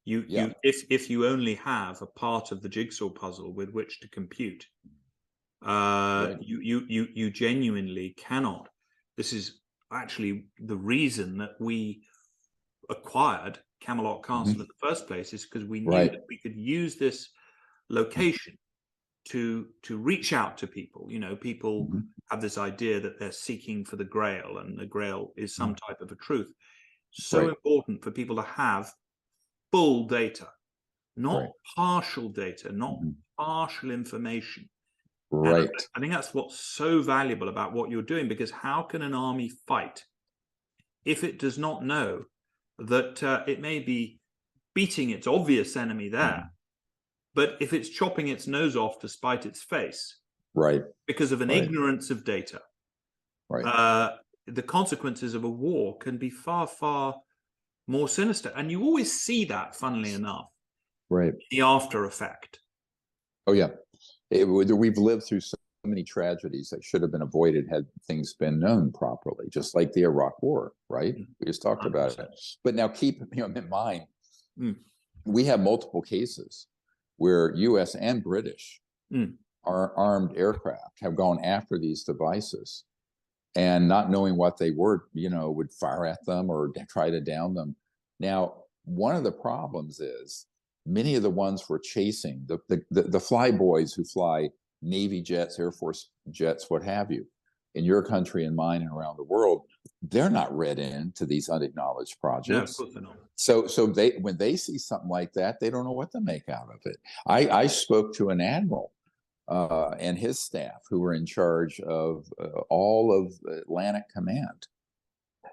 if you only have a part of the jigsaw puzzle with which to compute, you genuinely cannot. This is actually the reason that we acquired Camelot Castle in the first place, is because we knew that we could use this location to reach out to people. You know, people have this idea that they're seeking for the Grail, and the Grail is some type of a truth. So important for people to have full data, not partial data, not partial information. And I think that's what's so valuable about what you're doing, because how can an army fight if it does not know that it may be beating its obvious enemy there, but if it's chopping its nose off to spite its face, because of an ignorance of data, the consequences of a war can be far, far more sinister. And you always see that, funnily enough, the after effect. Oh, yeah. We've lived through so many tragedies that should have been avoided had things been known properly, just like the Iraq War, right? We just talked 100%. About it. But now keep in mind, we have multiple cases where U.S. and British armed aircraft have gone after these devices, and not knowing what they were, would fire at them or try to down them. Now, one of the problems is many of the ones we're chasing, the fly boys who fly Navy jets, Air Force jets, what have you, in your country and mine and around the world, they're not read into these unacknowledged projects. No, of course they're not. So they, when they see something like that, they don't know what to make out of it. I spoke to an admiral and his staff who were in charge of all of Atlantic Command,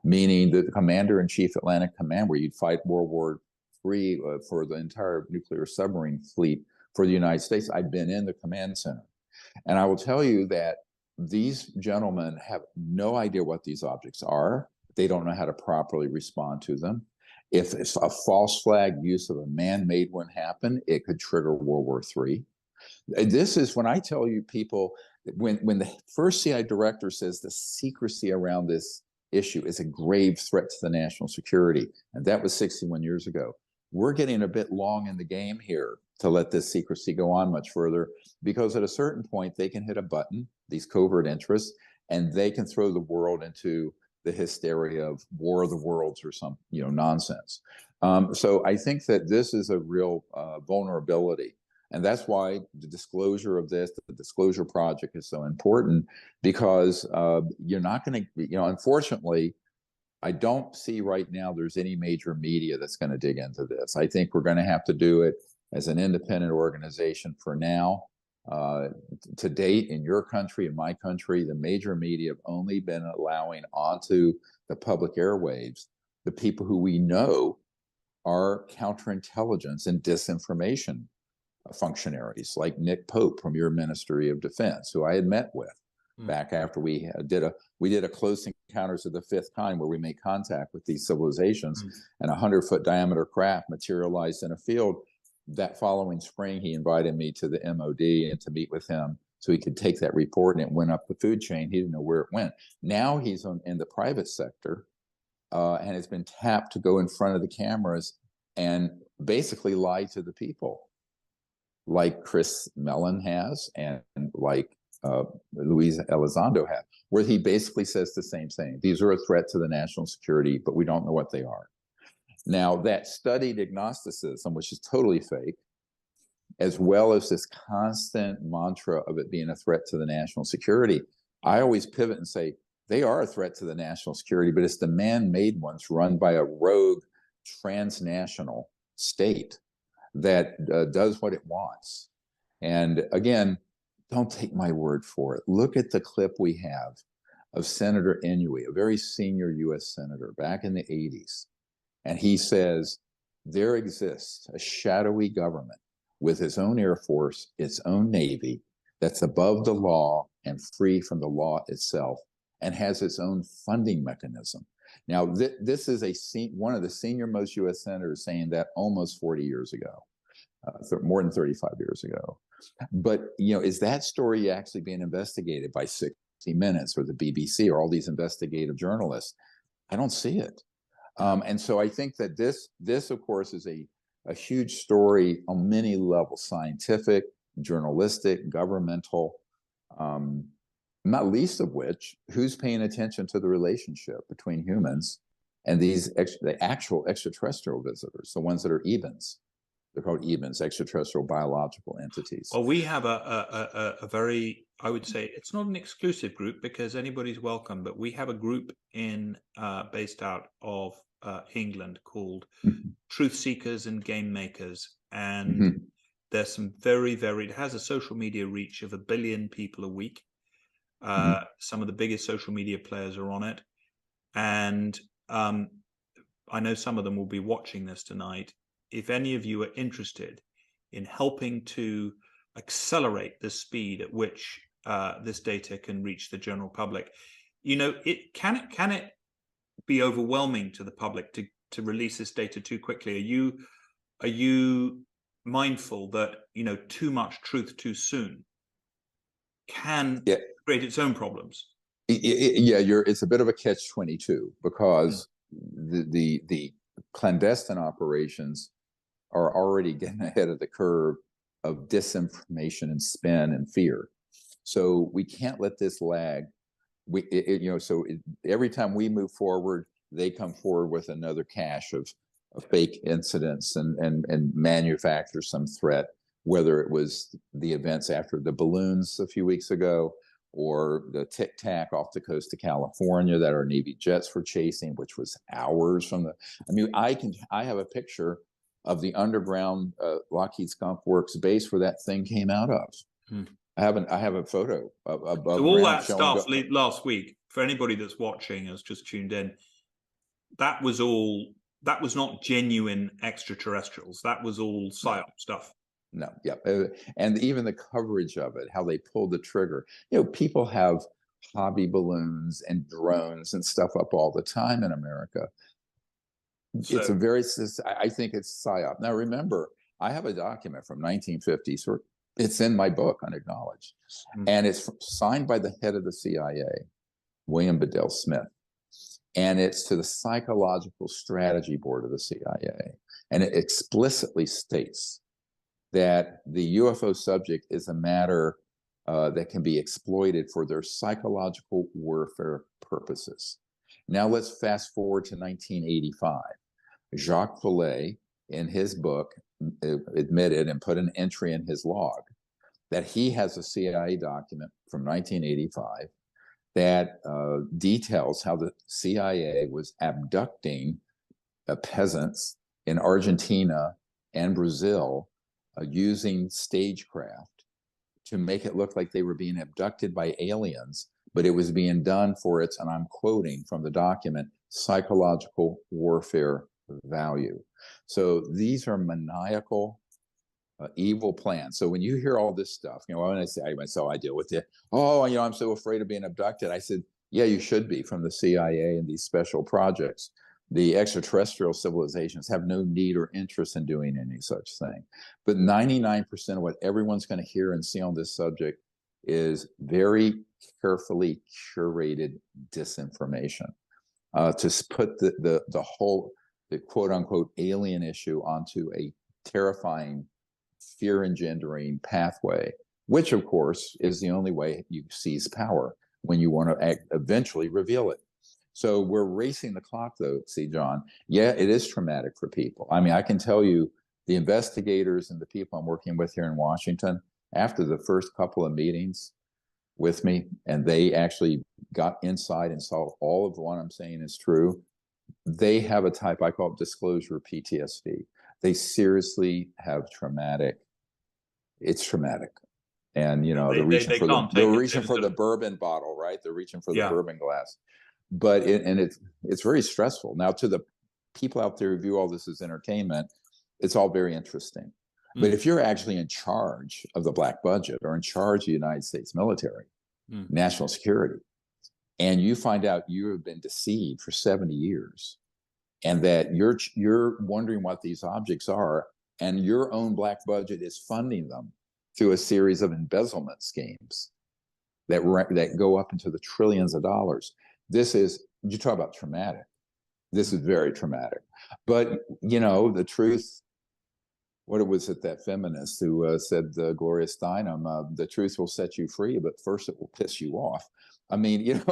meaning the commander-in-chief Atlantic Command, where you'd fight World War III for the entire nuclear submarine fleet for the United States. I've been in the command center. And I will tell you that these gentlemen have no idea what these objects are. They don't know how to properly respond to them. If a false flag use of a man-made one happened, it could trigger World War III. This is when I tell you people, when the first CIA director says the secrecy around this issue is a grave threat to the national security, and that was 61 years ago. We're getting a bit long in the game here to let this secrecy go on much further, because at a certain point they can hit a button, these covert interests, and they can throw the world into the hysteria of War of the Worlds or some nonsense. So I think that this is a real vulnerability. And that's why the disclosure of this, the disclosure project, is so important, because you're not going to, unfortunately, I don't see right now there's any major media that's going to dig into this. I think we're going to have to do it as an independent organization for now. To date, in your country, in my country, the major media have only been allowing onto the public airwaves the people who we know are counterintelligence and disinformation functionaries, like Nick Pope from your Ministry of Defense, who I had met with. back after we did a close encounters of the fifth kind, where we made contact with these civilizations, and 100-foot diameter craft materialized in a field. That following spring, he invited me to the MOD and to meet with him so he could take that report, and it went up the food chain. He didn't know where it went. Now he's in the private sector, and has been tapped to go in front of the cameras and basically lie to the people, like Chris Mellon has, and like Luis Elizondo have, where he basically says the same thing. These are a threat to the national security, but we don't know what they are. Now, that studied agnosticism, which is totally fake, as well as this constant mantra of it being a threat to the national security, I always pivot and say, they are a threat to the national security, but it's the man-made ones run by a rogue transnational state that does what it wants. And again, don't take my word for it. Look at the clip we have of Senator Inouye, a very senior U.S. senator back in the 80s. And he says, there exists a shadowy government with its own Air Force, its own Navy, that's above the law and free from the law itself, and has its own funding mechanism. Now, this is one of the senior most U.S. senators saying that almost 40 years ago, more than 35 years ago. But, is that story actually being investigated by 60 Minutes or the BBC or all these investigative journalists? I don't see it. And so I think that this, of course, is a huge story on many levels: scientific, journalistic, governmental, not least of which, who's paying attention to the relationship between humans and the actual extraterrestrial visitors, the ones that are EBINs. They're called EBINs, extraterrestrial biological entities. Well, we have a very, I would say, it's not an exclusive group because anybody's welcome, but we have a group based out of England called Truth Seekers and Game Makers. And there's some it has a social media reach of 1 billion people a week. Some of the biggest social media players are on it. And I know some of them will be watching this tonight. If any of you are interested in helping to accelerate the speed at which this data can reach the general public, can it be overwhelming to the public to release this data too quickly? Are you mindful that too much truth too soon can create its own problems? It's a bit of a catch-22 because the clandestine operations are already getting ahead of the curve of disinformation and spin and fear. So we can't let this lag. Every time we move forward, they come forward with another cache of fake incidents and manufacture some threat, whether it was the events after the balloons a few weeks ago or the Tic Tac off the coast of California that our Navy jets were chasing, which was hours from I have a picture of the underground Lockheed Skunk Works base where that thing came out of. I have a photo of so all that stuff last week. For anybody that's watching, has just tuned in, that was not genuine extraterrestrials. That was all psyop stuff. No, and even the coverage of it, how they pulled the trigger. People have hobby balloons and drones and stuff up all the time in America. So, I think it's psyop. Now, remember, I have a document from 1950, so it's in my book, Unacknowledged, and it's signed by the head of the CIA, William Bedell Smith, and it's to the Psychological Strategy Board of the CIA, and it explicitly states that the UFO subject is a matter that can be exploited for their psychological warfare purposes. Now let's fast forward to 1985. Jacques Vallée, in his book, admitted and put an entry in his log that he has a CIA document from 1985 that details how the CIA was abducting peasants in Argentina and Brazil using stagecraft to make it look like they were being abducted by aliens, but it was being done for its, and I'm quoting from the document, psychological warfare value. So these are maniacal evil plan. So when you hear all this stuff, when I say myself, I deal with it. Oh, I'm so afraid of being abducted. I said, yeah, you should be, from the CIA and these special projects. The extraterrestrial civilizations have no need or interest in doing any such thing. But 99% of what everyone's going to hear and see on this subject is very carefully curated disinformation to put the whole, the quote unquote alien issue onto a terrifying, fear engendering pathway, which of course is the only way you seize power, when you want to eventually reveal it. So we're racing the clock, though, see, John. Yeah, it is traumatic for people. I mean, I can tell you, the investigators and the people I'm working with here in Washington, after the first couple of meetings with me, and they actually got inside and saw all of what I'm saying is true, they have a type, I call it disclosure PTSD. They seriously have it's traumatic. And, they're reaching for the bourbon bottle, right? They're reaching for the bourbon glass. But it's very stressful. Now, to the people out there who view all this as entertainment, it's all very interesting. But if you're actually in charge of the black budget, or in charge of the United States military, national security, and you find out you have been deceived for 70 years, and that you're wondering what these objects are, and your own black budget is funding them through a series of embezzlement schemes that go up into the trillions of dollars. You talk about traumatic. This is very traumatic. But, the truth, what was it, that feminist who said, Gloria Steinem, the truth will set you free, but first it will piss you off. I mean,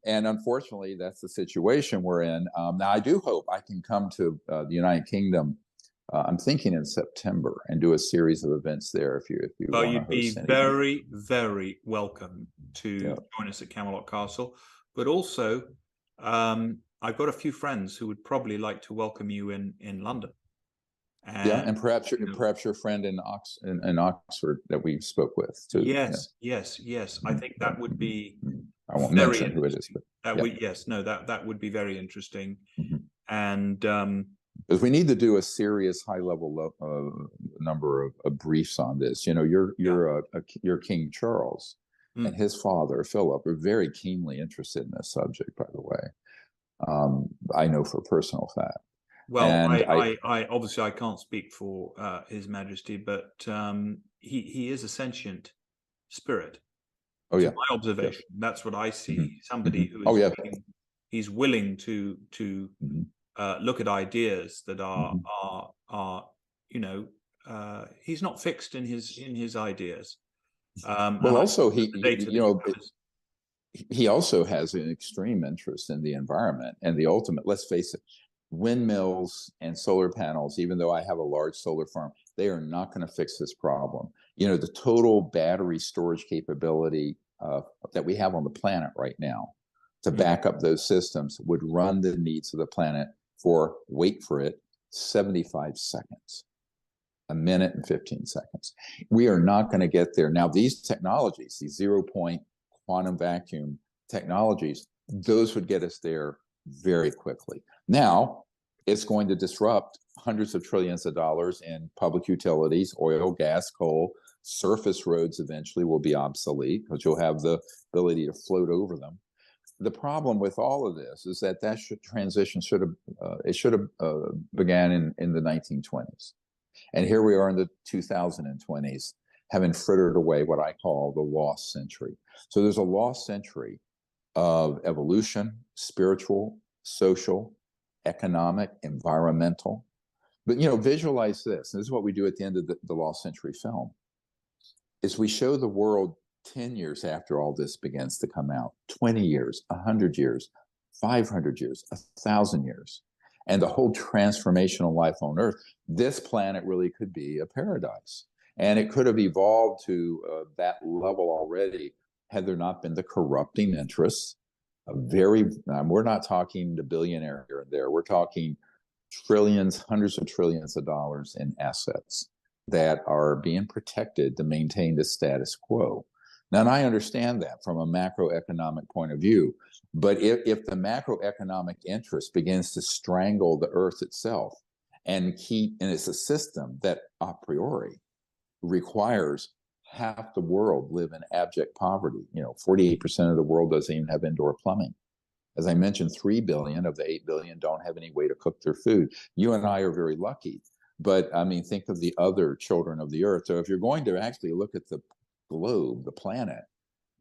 and unfortunately, that's the situation we're in. Now, I do hope I can come to the United Kingdom. I'm thinking in September, and do a series of events there. If you well, you'd be very, very welcome to join us at Camelot Castle. But also, I've got a few friends who would probably like to welcome you in London. And perhaps your friend in Oxford that we spoke with too. Yes. I think that would be. I won't mention who it is, but that would be very interesting, and because we need to do a serious, high-level number of briefs on this. You're King Charles and his father Philip are very keenly interested in this subject. By the way, I know for personal fact. Well, I obviously I can't speak for His Majesty, but he is a sentient spirit. Oh yeah, my observation. That's what I see. Somebody who is he's willing to look at ideas that are he's not fixed in his ideas. Well, also he also has an extreme interest in the environment and the ultimate. Let's face it. Windmills and solar panels, even though I have a large solar farm, they are not going to fix this problem. The total battery storage capability that we have on the planet right now to back up those systems would run the needs of the planet for, wait for it, 75 seconds, a minute and 15 seconds. We are not going to get there. Now, these technologies, these 0-point quantum vacuum technologies, those would get us there very quickly. Now, it's going to disrupt hundreds of trillions of dollars in public utilities, oil, gas, coal. Surface roads eventually will be obsolete because you'll have the ability to float over them. The problem with all of this is that transition should have began in the 1920s. And here we are in the 2020s, having frittered away what I call the lost century. So there's a lost century of evolution, spiritual, social, economic, environmental. But, visualize this. This is what we do at the end of the Lost Century film, is we show the world 10 years after all this begins to come out, 20 years, 100 years, 500 years, 1,000 years, and the whole transformational life on Earth. This planet really could be a paradise. And it could have evolved to that level already had there not been the corrupting interests. We're not talking the billionaire here and there. We're talking trillions, hundreds of trillions of dollars in assets that are being protected to maintain the status quo. Now, and I understand that from a macroeconomic point of view, but if the macroeconomic interest begins to strangle the earth itself, and it's a system that a priori requires half the world live in abject poverty. 48% of the world doesn't even have indoor plumbing. As I mentioned, 3 billion of the 8 billion don't have any way to cook their food. You and I are very lucky, but I mean, think of the other children of the earth. So if you're going to actually look at the globe, the planet,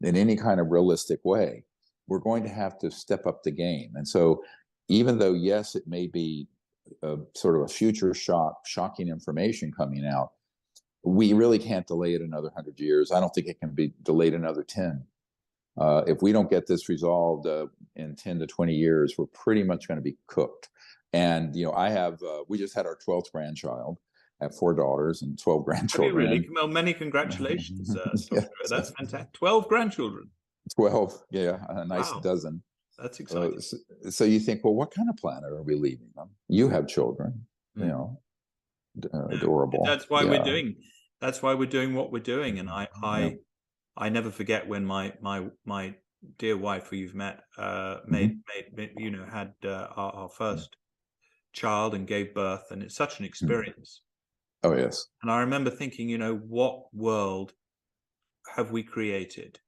in any kind of realistic way, we're going to have to step up the game. And so even though, yes, it may be sort of a future shocking information coming out, we really can't delay it another 100 years. I don't think it can be delayed another 10. If we don't get this resolved in 10 to 20 years, we're pretty much going to be cooked. And, we just had our 12th grandchild. I have 4 daughters and 12 grandchildren. Really? Well, many congratulations. That's fantastic. 12 grandchildren. 12, yeah, a nice dozen. That's exciting. So you think, well, what kind of planet are we leaving them? You have children, adorable. That's why we're doing. That's why we're doing what we're doing. And I never forget when my dear wife, who you've met, had our first child and gave birth, and it's such an experience. Oh yes. And I remember thinking, what world have we created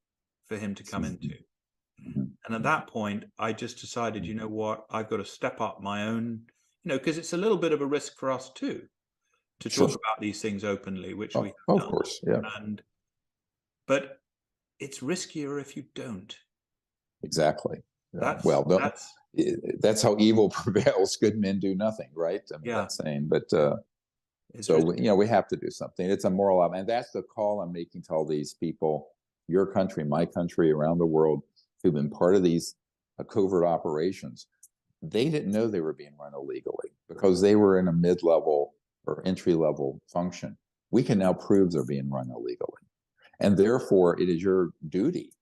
for him to come into? And at that point, I just decided, you know what, I've got to step up my own, because it's a little bit of a risk for us too, to talk about these things openly, which we have done. Of course, yeah. But it's riskier if you don't. Exactly. That's that's how evil prevails. Good men do nothing, right? I mean, that's saying, but we have to do something. It's a moral obligation, and that's the call I'm making to all these people, your country, my country, around the world, who've been part of these covert operations. They didn't know they were being run illegally because they were in a mid-level or entry-level function. We can now prove they're being run illegally. And therefore, it is your duty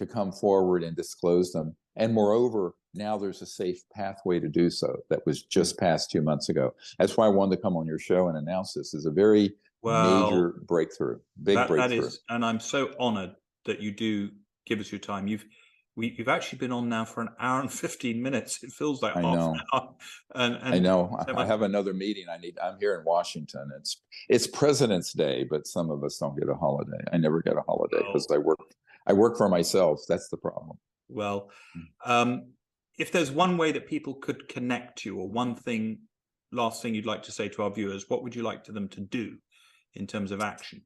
to come forward and disclose them. And moreover, now there's a safe pathway to do so that was just passed 2 months ago. That's why I wanted to come on your show and announce this as a very major breakthrough, big breakthrough. That is, and I'm so honored that you do give us your time. You've actually been on now for an hour and 15 minutes. It feels like half an hour. And I know. I have another meeting. I'm here in Washington. It's President's Day, but some of us don't get a holiday. I never get a holiday because I work for myself. That's the problem. Well, if there's one way that people could connect to you, or last thing you'd like to say to our viewers, what would you like them to do in terms of action?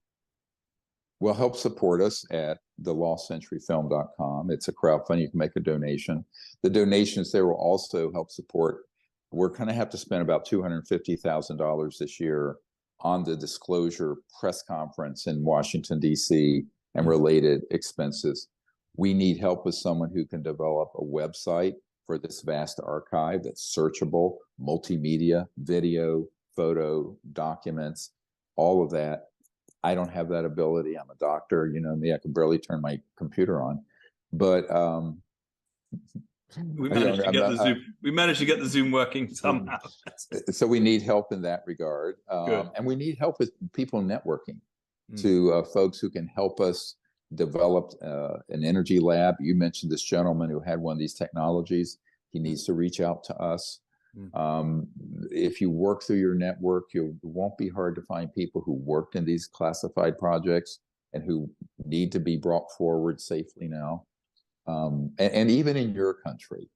Well, help support us at thelostcenturyfilm.com. It's a crowdfunding. You can make a donation. The donations there will also help support. We're going to have to spend about $250,000 this year on the disclosure press conference in Washington, D.C. and related expenses. We need help with someone who can develop a website for this vast archive that's searchable, multimedia, video, photo, documents, all of that. I don't have that ability. I'm a doctor, me, I can barely turn my computer on, but we managed to get the Zoom working somehow. So we need help in that regard. And we need help with people networking to folks who can help us develop an energy lab. You mentioned this gentleman who had one of these technologies. He needs to reach out to us. If you work through your network, it won't be hard to find people who worked in these classified projects and who need to be brought forward safely now. And even in your country,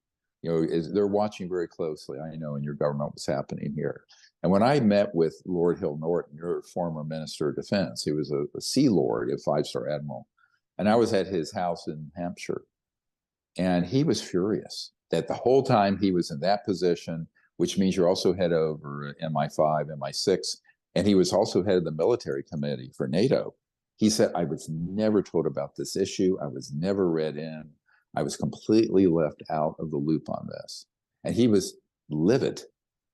they're watching very closely, I know, in your government what's happening here. And when I met with Lord Hill Norton, your former Minister of Defense, he was a Sea Lord, a 5-star admiral, and I was at his house in Hampshire, and he was furious that the whole time he was in that position, which means you're also head over MI5, MI6, and he was also head of the military committee for NATO. He said, I was never told about this issue. I was never read in. I was completely left out of the loop on this. And he was livid.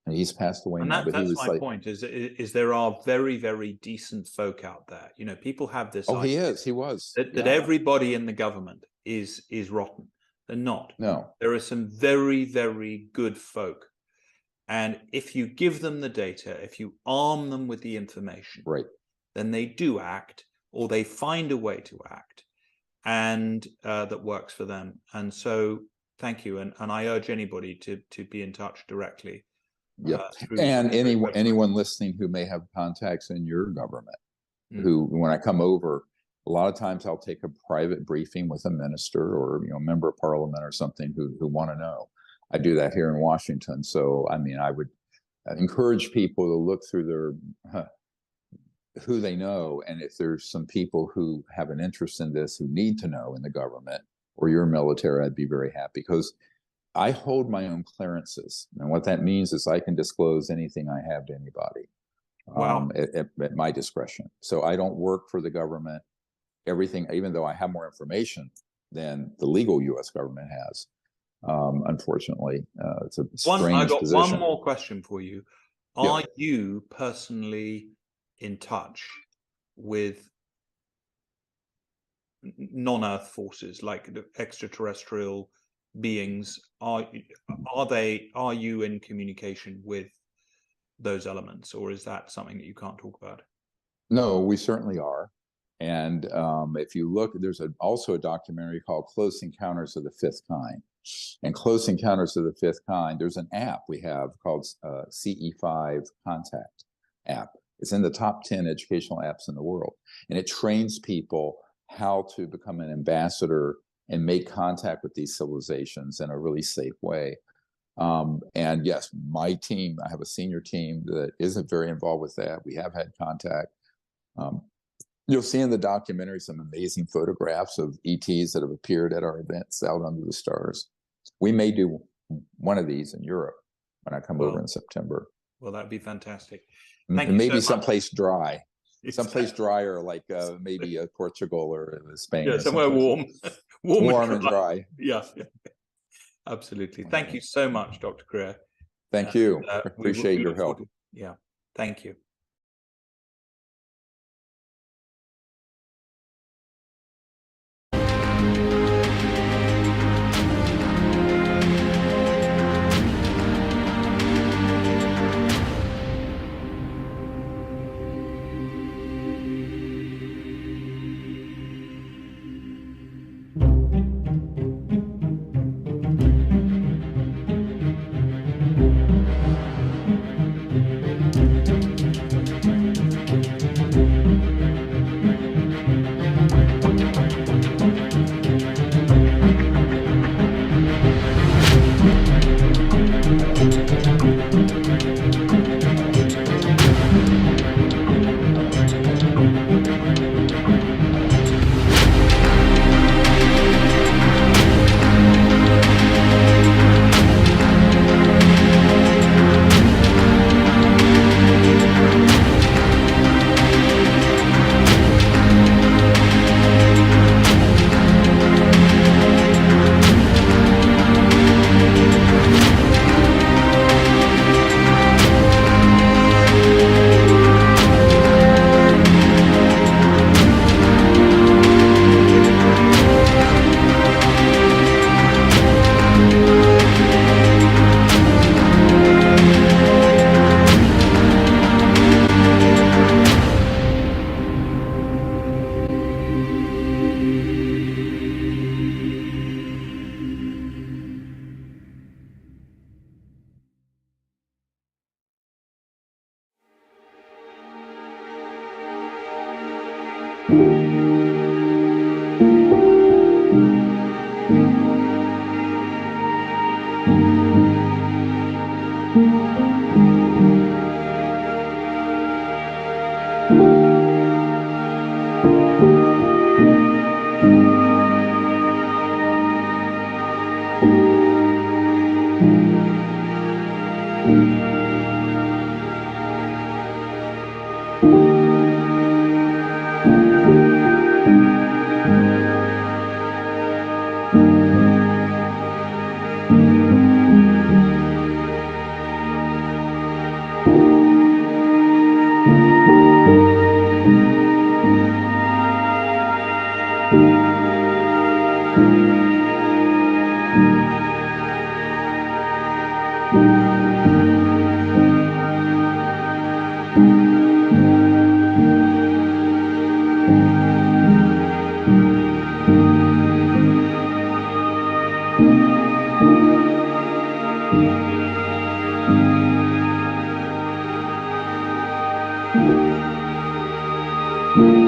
And he's passed away now. But that's my point, is there are very, very decent folk out there. People have this idea. He was. That everybody in the government is rotten. They're not. No. There are some very, very good folk. And if you give them the data, if you arm them with the information, then they do act, or they find a way to act, and that works for them. And so thank you. And I urge anybody to be in touch directly Yep. And anyone listening who may have contacts in your government, who, when I come over, a lot of times I'll take a private briefing with a minister or a member of parliament or something who want to know. I do that here in Washington. So I mean, I would encourage people to look through their who they know, and if there's some people who have an interest in this who need to know in the government or your military, I'd be very happy, because I hold my own clearances, and what that means is I can disclose anything I have to anybody. Wow. At my discretion. So I don't work for the government. Everything, even though I have more information than the legal U.S. government has, unfortunately, it's a strange position. One more question for you. Are you personally in touch with non-Earth forces, like the extraterrestrial beings? Are you in communication with those elements, or is that something that you can't talk about? No, we certainly are. And if you look, there's also a documentary called Close Encounters of the Fifth Kind. And Close Encounters of the Fifth Kind, there's an app we have called CE5 Contact app. It's in the top 10 educational apps in the world. And it trains people how to become an ambassador and make contact with these civilizations in a really safe way. And yes, my team, I have a senior team that isn't very involved with that. We have had contact. You'll see in the documentary some amazing photographs of ETs that have appeared at our events out under the stars. We may do one of these in Europe when I come over in September. Well, that'd be fantastic. And maybe someplace dry. Someplace drier, like maybe Portugal or Spain. Yeah, somewhere warm. warm and dry. Yeah, absolutely. Thank you so much, Dr. Greer. Thank you. Appreciate your help. Yeah, thank you. Network.